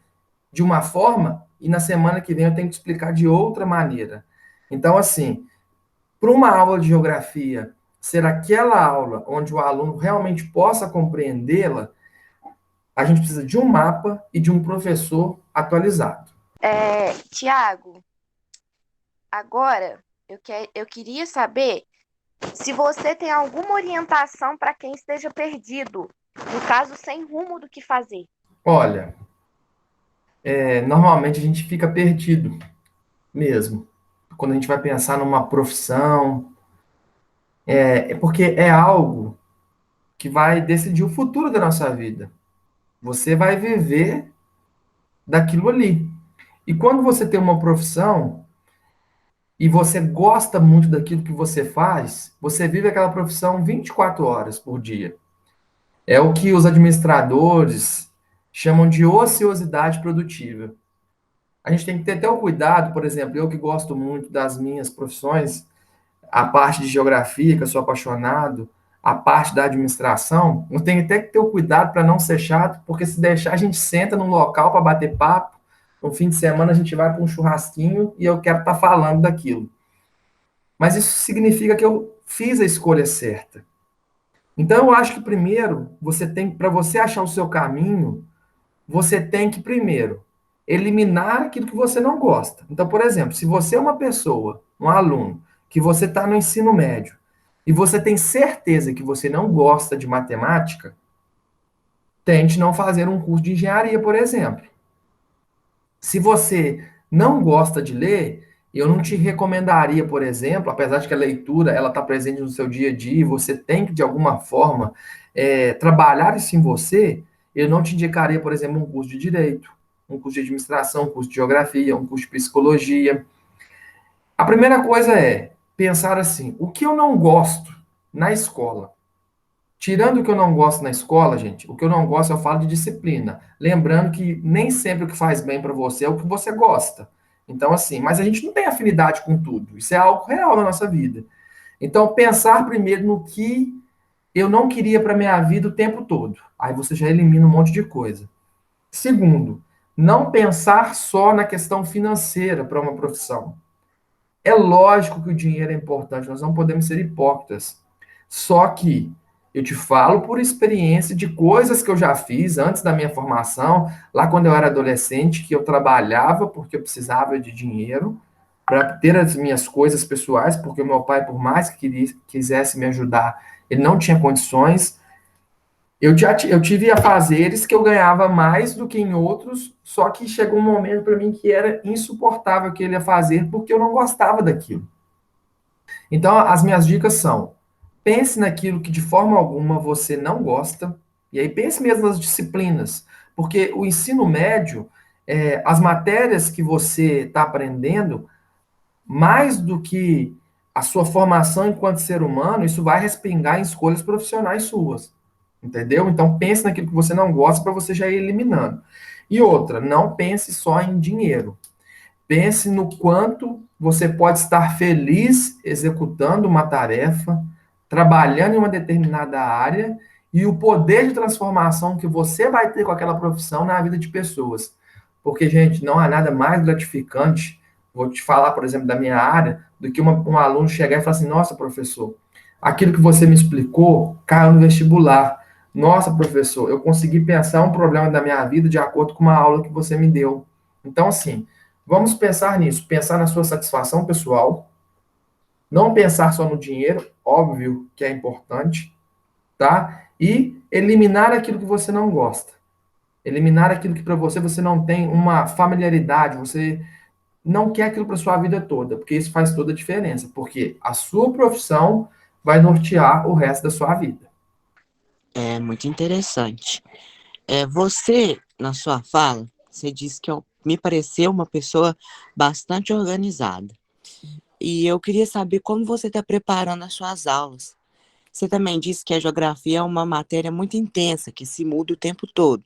de uma forma e na semana que vem eu tenho que te explicar de outra maneira. Então, assim, para uma aula de geografia ser aquela aula onde o aluno realmente possa compreendê-la, a gente precisa de um mapa e de um professor atualizado. Tiago, agora eu queria saber se você tem alguma orientação para quem esteja perdido, no caso, sem rumo do que fazer. Olha, normalmente a gente fica perdido mesmo. Quando a gente vai pensar numa profissão, porque é algo que vai decidir o futuro da nossa vida. Você vai viver daquilo ali. E quando você tem uma profissão e você gosta muito daquilo que você faz, você vive aquela profissão 24 horas por dia. É o que os administradores chamam de ociosidade produtiva. A gente tem que ter até o cuidado, por exemplo, eu que gosto muito das minhas profissões, a parte de geografia, que eu sou apaixonado, a parte da administração, eu tenho até que ter o cuidado para não ser chato, porque se deixar a gente senta num local para bater papo, no fim de semana a gente vai para um churrasquinho e eu quero estar falando daquilo. Mas isso significa que eu fiz a escolha certa. Então eu acho que primeiro, para você achar o seu caminho, você tem que primeiro eliminar aquilo que você não gosta. Então, por exemplo, se você é uma pessoa, um aluno, que você está no ensino médio, e você tem certeza que você não gosta de matemática, tente não fazer um curso de engenharia, por exemplo. Se você não gosta de ler, eu não te recomendaria, por exemplo, apesar de que a leitura ela está presente no seu dia a dia, você tem que, de alguma forma, trabalhar isso em você, eu não te indicaria, por exemplo, um curso de Direito, um curso de Administração, um curso de Geografia, um curso de Psicologia. A primeira coisa é pensar assim, o que eu não gosto na escola? Tirando o que eu não gosto na escola, gente, o que eu não gosto eu falo de disciplina. Lembrando que nem sempre o que faz bem para você é o que você gosta. Então, assim, mas a gente não tem afinidade com tudo. Isso é algo real na nossa vida. Então, pensar primeiro no que eu não queria para minha vida o tempo todo. Aí você já elimina um monte de coisa. Segundo, não pensar só na questão financeira para uma profissão. É lógico que o dinheiro é importante, nós não podemos ser hipócritas. Só que eu te falo por experiência de coisas que eu já fiz antes da minha formação, lá quando eu era adolescente, que eu trabalhava porque eu precisava de dinheiro para ter as minhas coisas pessoais, porque o meu pai, por mais que quisesse me ajudar, ele não tinha condições. Eu tive afazeres que eu ganhava mais do que em outros, só que chegou um momento para mim que era insuportável aquele a fazer, porque eu não gostava daquilo. Então, as minhas dicas são: pense naquilo que de forma alguma você não gosta, e aí pense mesmo nas disciplinas, porque o ensino médio, as matérias que você está aprendendo, mais do que a sua formação enquanto ser humano, isso vai respingar em escolhas profissionais suas. Entendeu? Então pense naquilo que você não gosta para você já ir eliminando. E outra, não pense só em dinheiro. Pense no quanto você pode estar feliz executando uma tarefa, trabalhando em uma determinada área e o poder de transformação que você vai ter com aquela profissão na vida de pessoas. Porque, gente, não há nada mais gratificante, vou te falar, por exemplo, da minha área, do que um aluno chegar e falar assim: nossa, professor, aquilo que você me explicou caiu no vestibular. Nossa, professor, eu consegui pensar um problema da minha vida de acordo com uma aula que você me deu. Então, assim, vamos pensar nisso, pensar na sua satisfação pessoal, não pensar só no dinheiro, óbvio que é importante, tá? E eliminar aquilo que você não gosta. Eliminar aquilo que para você não tem uma familiaridade, você não quer aquilo para sua vida toda, porque isso faz toda a diferença, porque a sua profissão vai nortear o resto da sua vida. É muito interessante. Você, na sua fala, você disse que me pareceu uma pessoa bastante organizada. E eu queria saber como você está preparando as suas aulas. Você também disse que a geografia é uma matéria muito intensa, que se muda o tempo todo.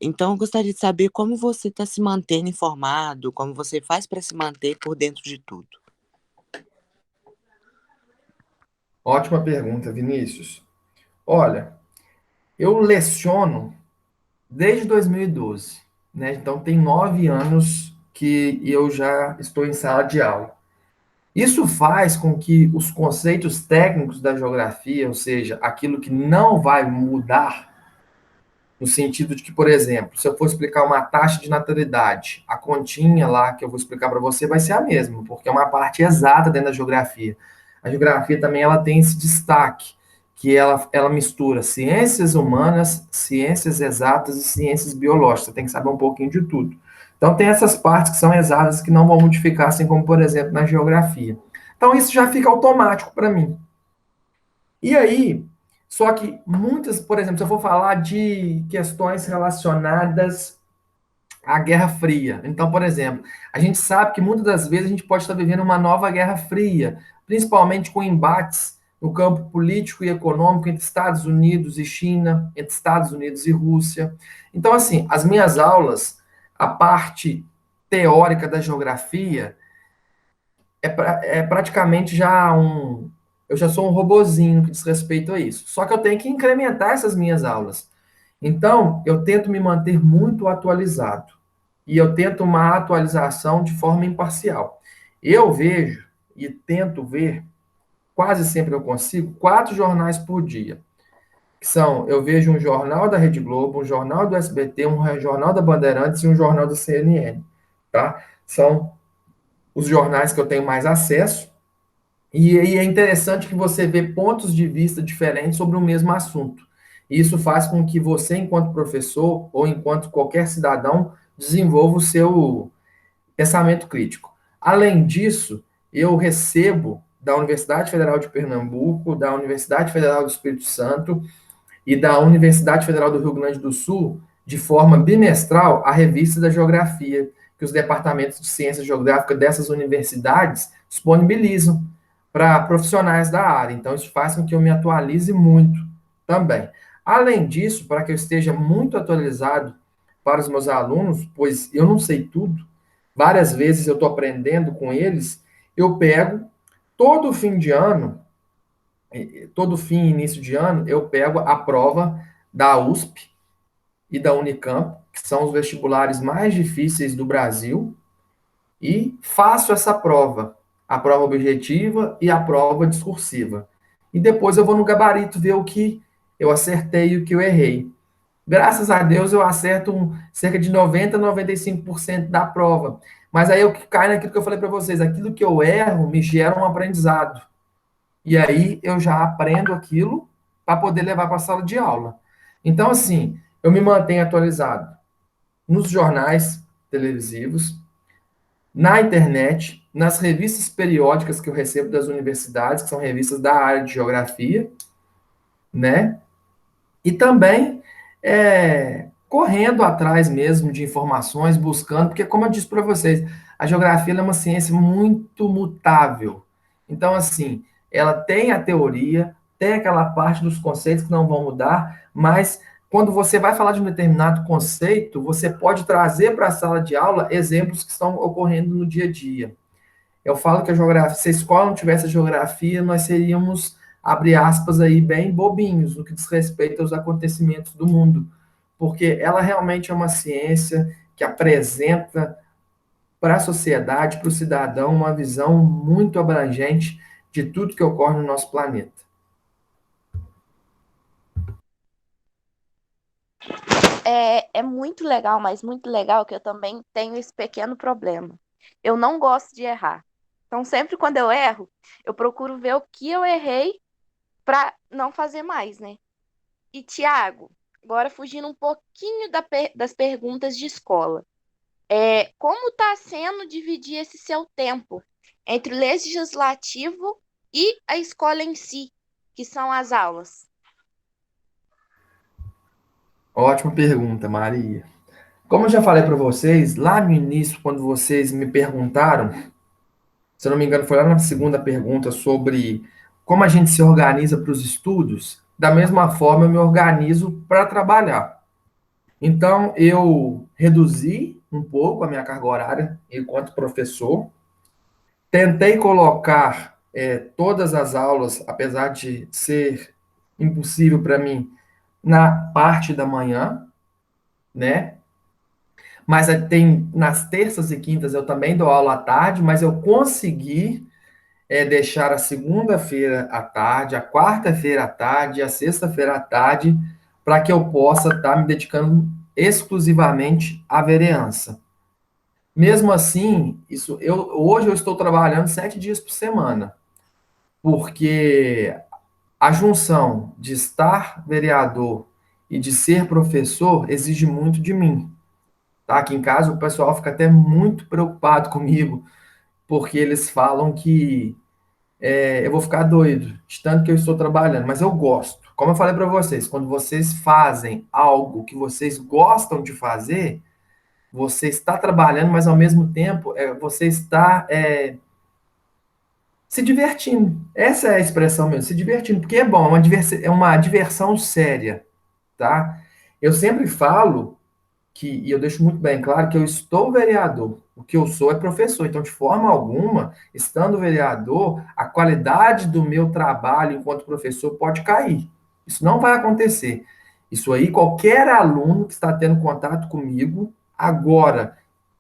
Então, eu gostaria de saber como você está se mantendo informado, como você faz para se manter por dentro de tudo. Ótima pergunta, Vinícius. Olha, eu leciono desde 2012, né? Então tem 9 anos que eu já estou em sala de aula. Isso faz com que os conceitos técnicos da geografia, ou seja, aquilo que não vai mudar, no sentido de que, por exemplo, se eu for explicar uma taxa de natalidade, a continha lá que eu vou explicar para você vai ser a mesma, porque é uma parte exata dentro da geografia. A geografia também ela tem esse destaque, que ela mistura ciências humanas, ciências exatas e ciências biológicas. Você tem que saber um pouquinho de tudo. Então, tem essas partes que são exatas que não vão modificar, assim como, por exemplo, na geografia. Então, isso já fica automático para mim. E aí, só que muitas, por exemplo, se eu for falar de questões relacionadas à Guerra Fria. Então, por exemplo, a gente sabe que muitas das vezes a gente pode estar vivendo uma nova Guerra Fria, principalmente com embates no campo político e econômico entre Estados Unidos e China, entre Estados Unidos e Rússia. Então, assim, as minhas aulas, a parte teórica da geografia, é praticamente já um. Eu já sou um robozinho que diz respeito a isso. Só que eu tenho que incrementar essas minhas aulas. Então, eu tento me manter muito atualizado. E eu tento uma atualização de forma imparcial. Eu vejo e tento ver, quase sempre eu consigo, 4 jornais por dia. Que são, eu vejo um jornal da Rede Globo, um jornal do SBT, um jornal da Bandeirantes e um jornal da CNN. Tá? São os jornais que eu tenho mais acesso. E é interessante que você vê pontos de vista diferentes sobre o mesmo assunto. E isso faz com que você, enquanto professor, ou enquanto qualquer cidadão, desenvolva o seu pensamento crítico. Além disso, eu recebo da Universidade Federal de Pernambuco, da Universidade Federal do Espírito Santo e da Universidade Federal do Rio Grande do Sul, de forma bimestral, a revista da Geografia, que os departamentos de ciência geográfica dessas universidades disponibilizam para profissionais da área. Então, isso faz com que eu me atualize muito também. Além disso, para que eu esteja muito atualizado para os meus alunos, pois eu não sei tudo, várias vezes eu estou aprendendo com eles, eu pego todo fim de ano todo fim e início de ano, eu pego a prova da USP e da Unicamp, que são os vestibulares mais difíceis do Brasil, e faço essa prova, a prova objetiva e a prova discursiva. E depois eu vou no gabarito ver o que eu acertei e o que eu errei. Graças a Deus eu acerto cerca de 90, 95% da prova. Mas aí eu caio naquilo que eu falei para vocês, aquilo que eu erro me gera um aprendizado. E aí eu já aprendo aquilo para poder levar para a sala de aula. Então, assim, eu me mantenho atualizado nos jornais televisivos, na internet, nas revistas periódicas que eu recebo das universidades, que são revistas da área de geografia, né? E também correndo atrás mesmo de informações, buscando, porque como eu disse para vocês, a geografia é uma ciência muito mutável. Então, assim, ela tem a teoria, tem aquela parte dos conceitos que não vão mudar, mas quando você vai falar de um determinado conceito, você pode trazer para a sala de aula exemplos que estão ocorrendo no dia a dia. Eu falo que a geografia, se a escola não tivesse a geografia, nós seríamos, abre aspas aí, bem bobinhos no que diz respeito aos acontecimentos do mundo, porque ela realmente é uma ciência que apresenta para a sociedade, para o cidadão, uma visão muito abrangente de tudo que ocorre no nosso planeta. É muito legal, mas muito legal que eu também tenho esse pequeno problema. Eu não gosto de errar. Então, sempre quando eu erro, eu procuro ver o que eu errei para não fazer mais, né? E, Tiago, agora fugindo um pouquinho das perguntas de escola. Como está sendo dividir esse seu tempo entre o legislativo e a escola em si, que são as aulas? Ótima pergunta, Maria. Como eu já falei para vocês, lá no início, quando vocês me perguntaram, se eu não me engano, foi lá na segunda pergunta sobre como a gente se organiza para os estudos, da mesma forma eu me organizo para trabalhar. Então, eu reduzi um pouco a minha carga horária enquanto professor, tentei colocar todas as aulas, apesar de ser impossível para mim, na parte da manhã, né? Mas tem nas terças e quintas eu também dou aula à tarde, mas eu consegui deixar a segunda-feira à tarde, a quarta-feira à tarde, a sexta-feira à tarde, para que eu possa estar me dedicando exclusivamente à vereança. Mesmo assim, hoje eu estou trabalhando 7 dias por semana, porque a junção de estar vereador e de ser professor exige muito de mim. Tá? Aqui em casa o pessoal fica até muito preocupado comigo, porque eles falam que eu vou ficar doido, de tanto que eu estou trabalhando, mas eu gosto. Como eu falei para vocês, quando vocês fazem algo que vocês gostam de fazer, você está trabalhando, mas ao mesmo tempo você está se divertindo. Essa é a expressão mesmo, se divertindo, porque é bom, é uma diversão séria, tá? Eu sempre falo e eu deixo muito bem claro que eu estou vereador. O que eu sou é professor. Então, de forma alguma, estando vereador, a qualidade do meu trabalho enquanto professor pode cair. Isso não vai acontecer. Isso aí, qualquer aluno que está tendo contato comigo, agora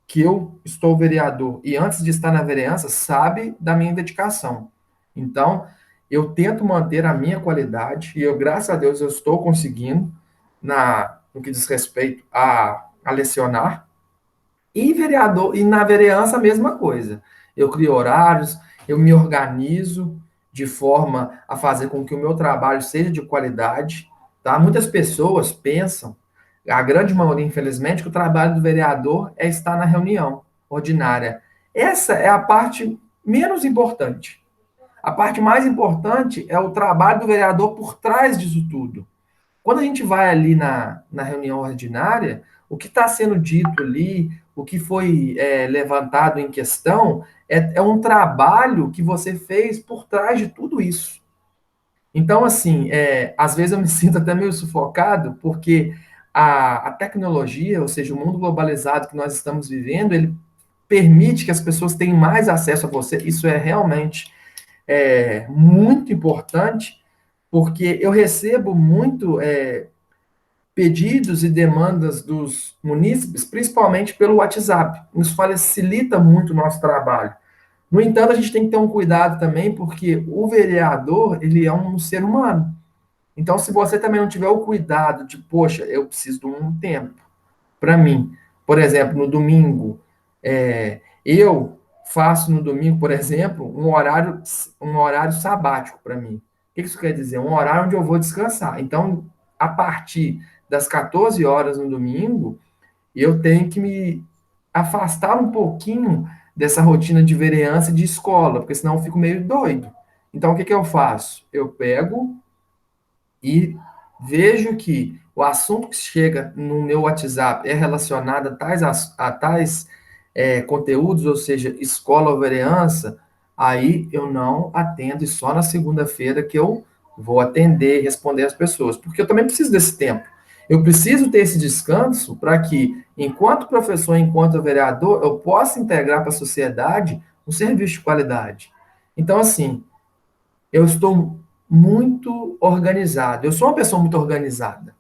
que eu estou vereador e antes de estar na vereança, sabe da minha dedicação. Então, eu tento manter a minha qualidade e eu, graças a Deus, eu estou conseguindo no que diz respeito a lecionar. E na vereança a mesma coisa. Eu crio horários, eu me organizo de forma a fazer com que o meu trabalho seja de qualidade, tá? Muitas pessoas pensam, a grande maioria, infelizmente, que o trabalho do vereador é estar na reunião ordinária. Essa é a parte menos importante. A parte mais importante é o trabalho do vereador por trás disso tudo. Quando a gente vai ali na reunião ordinária, o que está sendo dito ali, o que foi levantado em questão, é um trabalho que você fez por trás de tudo isso. Então, assim, às vezes eu me sinto até meio sufocado, porque a tecnologia, ou seja, o mundo globalizado que nós estamos vivendo, ele permite que as pessoas tenham mais acesso a você. Isso é realmente muito importante, porque eu recebo muito pedidos e demandas dos munícipes, principalmente pelo WhatsApp. Isso facilita muito o nosso trabalho. No entanto, a gente tem que ter um cuidado também, porque o vereador, ele é um ser humano. Então, se você também não tiver o cuidado de, poxa, eu preciso de um tempo para mim. Por exemplo, no domingo, eu faço no domingo, por exemplo, um horário sabático para mim. O que isso quer dizer? Um horário onde eu vou descansar. Então, a partir das 14 horas no domingo, eu tenho que me afastar um pouquinho dessa rotina de vereança e de escola, porque senão eu fico meio doido. Então, o que eu faço? Eu pego e vejo que o assunto que chega no meu WhatsApp é relacionado a tais conteúdos, ou seja, escola ou vereança, aí eu não atendo e só na segunda-feira que eu vou atender e responder as pessoas, porque eu também preciso desse tempo. Eu preciso ter esse descanso para que, enquanto professor, enquanto vereador, eu possa integrar para a sociedade um serviço de qualidade. Então, assim, eu estou muito organizado. Eu sou uma pessoa muito organizada.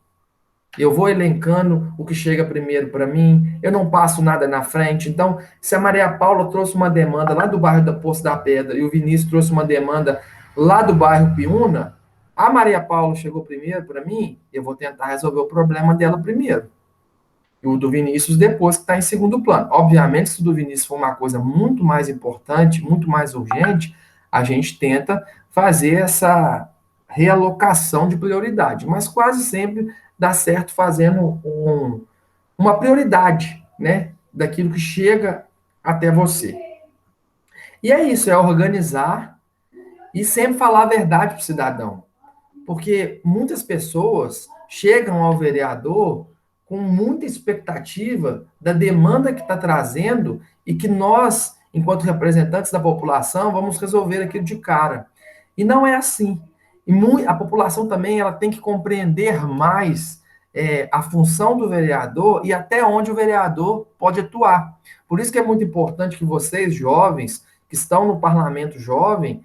Eu vou elencando o que chega primeiro para mim, eu não passo nada na frente. Então, se a Maria Paula trouxe uma demanda lá do bairro da Poço da Pedra e o Vinícius trouxe uma demanda lá do bairro Piúna, a Maria Paula chegou primeiro para mim, eu vou tentar resolver o problema dela primeiro. E o do Vinícius depois, que está em segundo plano. Obviamente, se o do Vinícius for uma coisa muito mais importante, muito mais urgente, a gente tenta fazer essa realocação de prioridade. Mas quase sempre dá certo fazendo uma prioridade, né? Daquilo que chega até você. E é isso, é organizar e sempre falar a verdade para o cidadão. Porque muitas pessoas chegam ao vereador com muita expectativa da demanda que está trazendo e que nós, enquanto representantes da população, vamos resolver aquilo de cara. E não é assim. E a população também ela tem que compreender mais a função do vereador e até onde o vereador pode atuar. Por isso que é muito importante que vocês, jovens, que estão no parlamento jovem,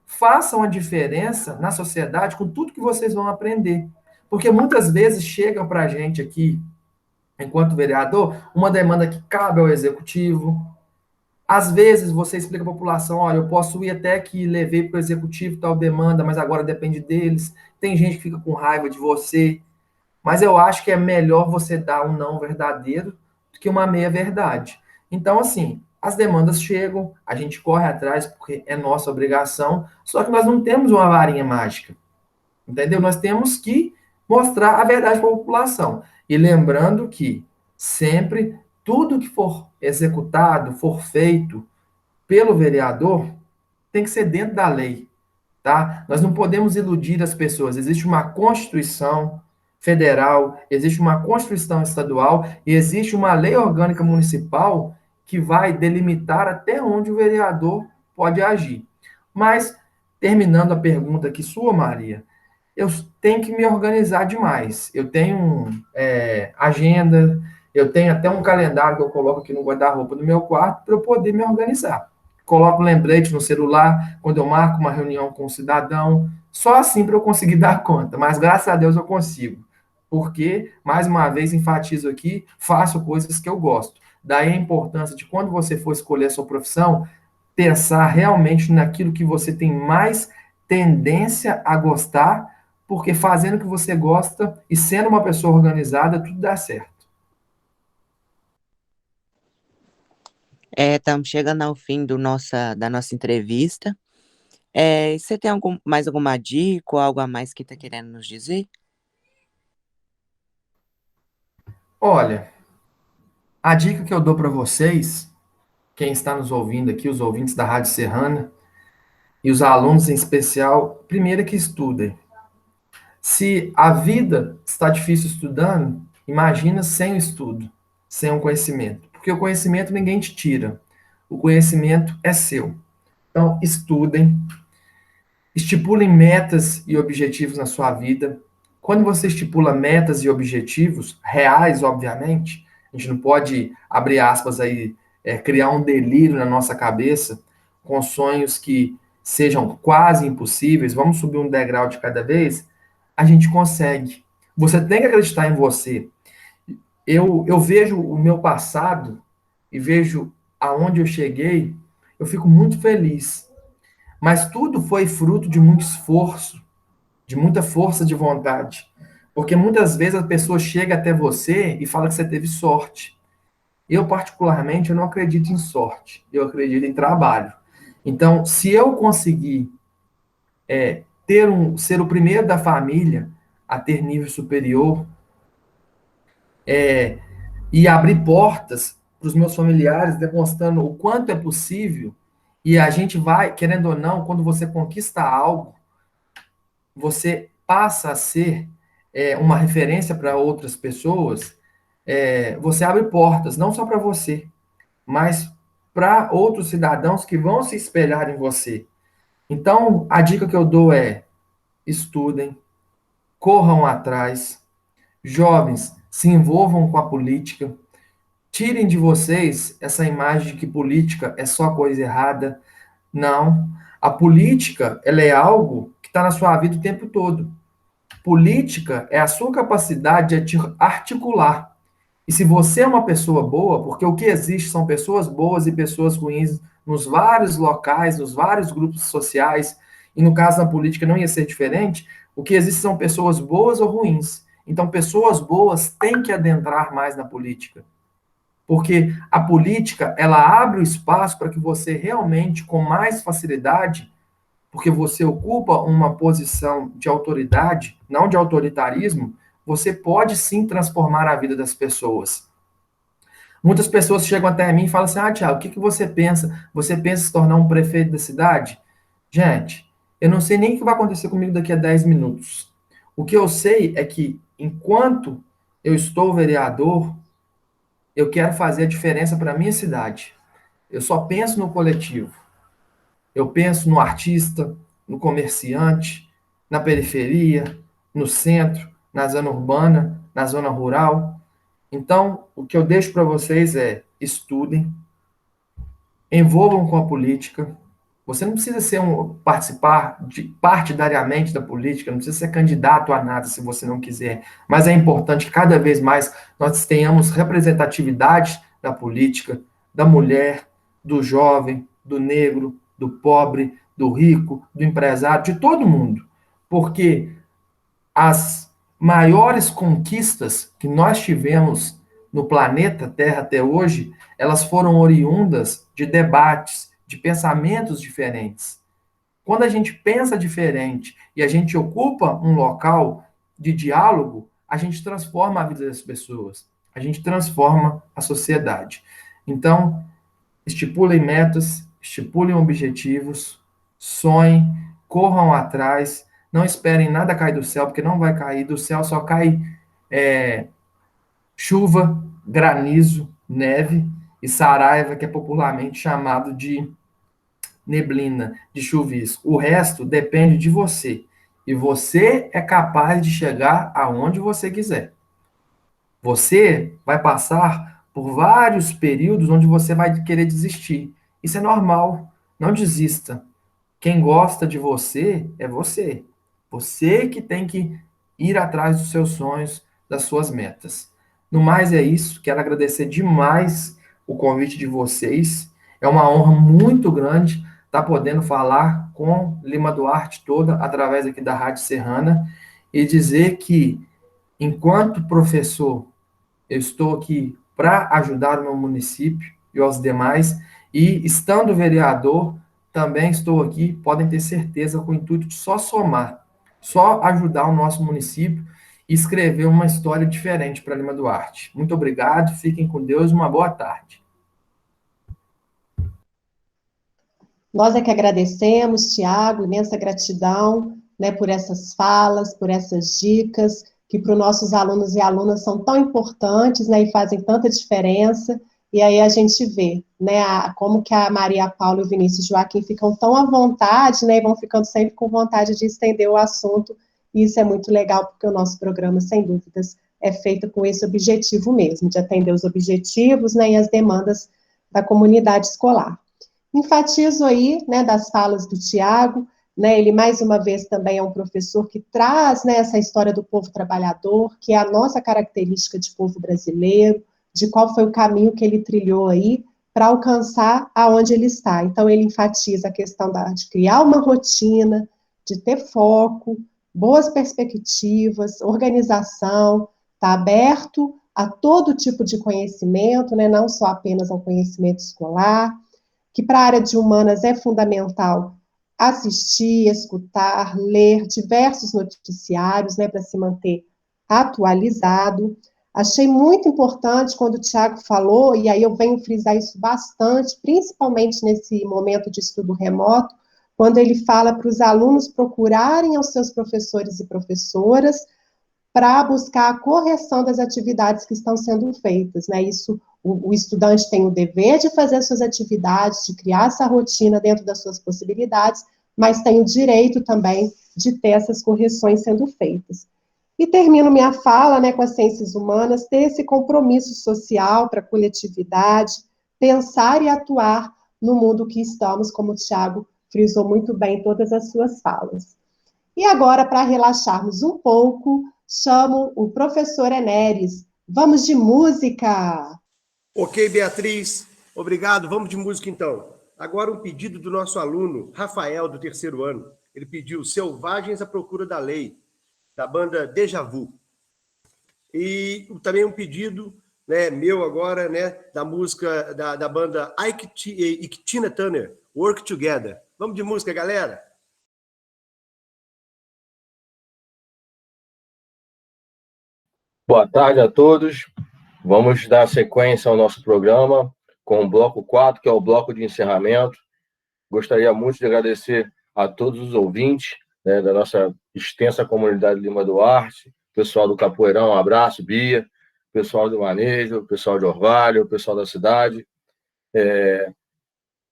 façam a diferença na sociedade com tudo que vocês vão aprender. Porque muitas vezes chegam para a gente aqui, enquanto vereador, uma demanda que cabe ao executivo. Às vezes você explica à população, olha, eu posso ir até que levei para o executivo tal demanda, mas agora depende deles. Tem gente que fica com raiva de você. Mas eu acho que é melhor você dar um não verdadeiro do que uma meia verdade. Então, assim, as demandas chegam, a gente corre atrás porque é nossa obrigação, só que nós não temos uma varinha mágica. Entendeu? Nós temos que mostrar a verdade para a população. E lembrando que sempre tudo que for executado, for feito pelo vereador, tem que ser dentro da lei, tá? Nós não podemos iludir as pessoas. Existe uma Constituição federal, existe uma Constituição estadual e existe uma lei orgânica municipal que vai delimitar até onde o vereador pode agir. Mas, terminando a pergunta aqui sua, Maria, eu tenho que me organizar demais. Eu tenho agenda, eu tenho até um calendário que eu coloco aqui no guarda-roupa do meu quarto para eu poder me organizar. Coloco um lembrete no celular quando eu marco uma reunião com um cidadão, só assim para eu conseguir dar conta. Mas graças a Deus eu consigo. Porque, mais uma vez, enfatizo aqui, faço coisas que eu gosto. Daí a importância de quando você for escolher a sua profissão, pensar realmente naquilo que você tem mais tendência a gostar, porque fazendo o que você gosta e sendo uma pessoa organizada, tudo dá certo. Estamos chegando ao fim da nossa entrevista. Você tem mais alguma dica ou algo a mais que está querendo nos dizer? Olha, a dica que eu dou para vocês, quem está nos ouvindo aqui, os ouvintes da Rádio Serrana, e os alunos em especial, primeiro é que estudem. Se a vida está difícil estudando, imagina sem o estudo, sem o conhecimento. Porque o conhecimento ninguém te tira. O conhecimento é seu. Então, estudem, estipulem metas e objetivos na sua vida. Quando você estipula metas e objetivos, reais, obviamente, a gente não pode, abrir aspas aí, criar um delírio na nossa cabeça com sonhos que sejam quase impossíveis, vamos subir um degrau de cada vez, a gente consegue. Você tem que acreditar em você. Eu vejo o meu passado e vejo aonde eu cheguei, eu fico muito feliz. Mas tudo foi fruto de muito esforço, de muita força de vontade. Porque muitas vezes a pessoa chega até você e fala que você teve sorte. Eu, particularmente, eu não acredito em sorte. Eu acredito em trabalho. Então, se eu conseguir ser o primeiro da família a ter nível superior, e abrir portas para os meus familiares, demonstrando o quanto é possível, e a gente vai, querendo ou não, quando você conquista algo, você passa a ser uma referência para outras pessoas, você abre portas, não só para você, mas para outros cidadãos que vão se espelhar em você. Então, a dica que eu dou é: estudem, corram atrás, jovens, se envolvam com a política, tirem de vocês essa imagem de que política é só coisa errada. Não. A política, ela é algo que está na sua vida o tempo todo. Política é a sua capacidade de articular. E se você é uma pessoa boa, porque o que existe são pessoas boas e pessoas ruins nos vários locais, nos vários grupos sociais, e no caso da política não ia ser diferente, o que existe são pessoas boas ou ruins. Então, pessoas boas têm que adentrar mais na política. Porque a política, ela abre o espaço para que você realmente, com mais facilidade, porque você ocupa uma posição de autoridade, não de autoritarismo, você pode sim transformar a vida das pessoas. Muitas pessoas chegam até mim e falam assim: Thiago, o que você pensa? Você pensa em se tornar um prefeito da cidade? Gente, eu não sei nem o que vai acontecer comigo daqui a 10 minutos. O que eu sei é que, enquanto eu estou vereador, eu quero fazer a diferença para a minha cidade. Eu só penso no coletivo. Eu penso no artista, no comerciante, na periferia, no centro, na zona urbana, na zona rural. Então, o que eu deixo para vocês é: estudem, envolvam com a política. Você não precisa participar partidariamente da política, não precisa ser candidato a nada se você não quiser. Mas é importante que cada vez mais nós tenhamos representatividade da política, da mulher, do jovem, do negro, do pobre, do rico, do empresário, de todo mundo. Porque as maiores conquistas que nós tivemos no planeta Terra até hoje, elas foram oriundas de debates, de pensamentos diferentes. Quando a gente pensa diferente e a gente ocupa um local de diálogo, a gente transforma a vida das pessoas, a gente transforma a sociedade. Então, estipulem metas, estipulem objetivos, sonhem, corram atrás, não esperem nada cair do céu, porque não vai cair do céu, só cai chuva, granizo, neve e saraiva, que é popularmente chamado de neblina, de chuvisco. O resto depende de você. E você é capaz de chegar aonde você quiser. Você vai passar por vários períodos onde você vai querer desistir. Isso é normal. Não desista. Quem gosta de você é você. Você que tem que ir atrás dos seus sonhos, das suas metas. No mais é isso. Quero agradecer demais o convite de vocês. É uma honra muito grande estar podendo falar com Lima Duarte toda através aqui da Rádio Serrana e dizer que, enquanto professor, eu estou aqui para ajudar o meu município e os demais, e estando vereador, também estou aqui, podem ter certeza, com o intuito de só somar, só ajudar o nosso município e escrever uma história diferente para Lima Duarte. Muito obrigado, fiquem com Deus, uma boa tarde. Nós é que agradecemos, Thiago, imensa gratidão, né, por essas falas, por essas dicas, que para os nossos alunos e alunas são tão importantes, né, e fazem tanta diferença. E aí a gente vê, né, como que a Maria Paula e o Vinícius Joaquim ficam tão à vontade, né, e vão ficando sempre com vontade de estender o assunto, e isso é muito legal, porque o nosso programa, sem dúvidas, é feito com esse objetivo mesmo, de atender os objetivos, né, e as demandas da comunidade escolar. Enfatizo aí, né, das falas do Tiago, né, ele mais uma vez também é um professor que traz, né, essa história do povo trabalhador, que é a nossa característica de povo brasileiro, de qual foi o caminho que ele trilhou aí para alcançar aonde ele está. Então, ele enfatiza a questão de criar uma rotina, de ter foco, boas perspectivas, organização, está aberto a todo tipo de conhecimento, né, não só apenas ao conhecimento escolar, que para a área de humanas é fundamental assistir, escutar, ler diversos noticiários, né, para se manter atualizado. Achei muito importante quando o Tiago falou, e aí eu venho frisar isso bastante, principalmente nesse momento de estudo remoto, quando ele fala para os alunos procurarem aos seus professores e professoras para buscar a correção das atividades que estão sendo feitas, né? Isso, o estudante tem o dever de fazer as suas atividades, de criar essa rotina dentro das suas possibilidades, mas tem o direito também de ter essas correções sendo feitas. E termino minha fala, né, com as ciências humanas, ter esse compromisso social para a coletividade, pensar e atuar no mundo que estamos, como o Tiago frisou muito bem em todas as suas falas. E agora, para relaxarmos um pouco, chamo o professor Enéris. Vamos de música! Ok, Beatriz. Obrigado. Vamos de música, então. Agora um pedido do nosso aluno, Rafael, do 3º ano. Ele pediu Selvagens à Procura da Lei, da banda Déjà Vu. E também um pedido, né, meu agora, né, da música da banda Ike e Tina Turner, Work Together. Vamos de música, galera! Boa tarde a todos. Vamos dar sequência ao nosso programa com o bloco 4, que é o bloco de encerramento. Gostaria muito de agradecer a todos os ouvintes, né, da nossa extensa comunidade Lima Duarte, pessoal do Capoeirão, um abraço, Bia, pessoal do Manejo, pessoal de Orvalho, pessoal da cidade,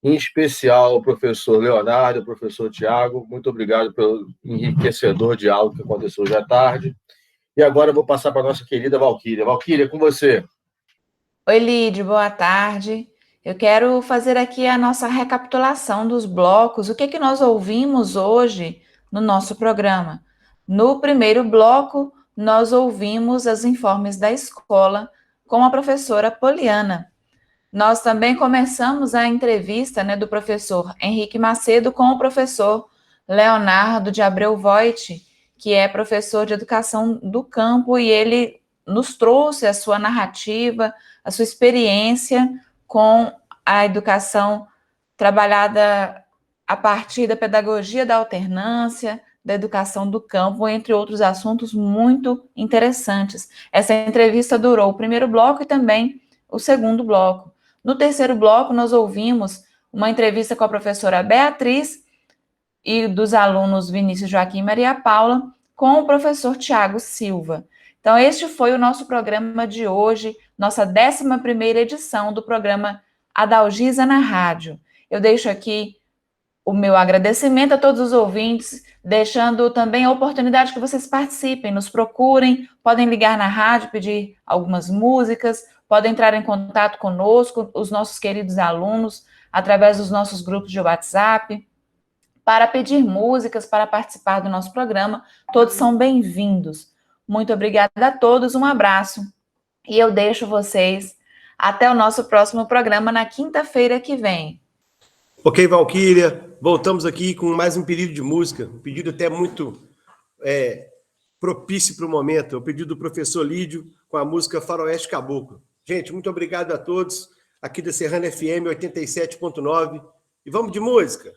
em especial o professor Leonardo, o professor Tiago, muito obrigado pelo enriquecedor diálogo que aconteceu hoje à tarde. E agora eu vou passar para a nossa querida Valquíria. Valquíria, com você. Oi, Lídio, boa tarde. Eu quero fazer aqui a nossa recapitulação dos blocos, o que nós ouvimos hoje no nosso programa. No primeiro bloco, nós ouvimos os informes da escola com a professora Poliana. Nós também começamos a entrevista, né, do professor Henrique Macedo com o professor Leonardo de Abreu Voit, que é professor de educação do campo, e ele nos trouxe a sua narrativa, a sua experiência com a educação trabalhada a partir da pedagogia da alternância, da educação do campo, entre outros assuntos muito interessantes. Essa entrevista durou o primeiro bloco e também o segundo bloco. No terceiro bloco, nós ouvimos uma entrevista com a professora Beatriz e dos alunos Vinícius, Joaquim e Maria Paula, com o professor Tiago Silva. Então, este foi o nosso programa de hoje, nossa 11ª edição do programa Adalgisa na Rádio. Eu deixo aqui o meu agradecimento a todos os ouvintes, deixando também a oportunidade que vocês participem, nos procurem, podem ligar na rádio, pedir algumas músicas, podem entrar em contato conosco, os nossos queridos alunos, através dos nossos grupos de WhatsApp, para pedir músicas, para participar do nosso programa. Todos são bem-vindos. Muito obrigada a todos, um abraço. E eu deixo vocês até o nosso próximo programa na quinta-feira que vem. Ok, Valquíria, voltamos aqui com mais um pedido de música, um pedido até muito propício para o momento, é o pedido do professor Lídio com a música Faroeste Caboclo. Gente, muito obrigado a todos, aqui da Serrana FM 87.9, e vamos de música!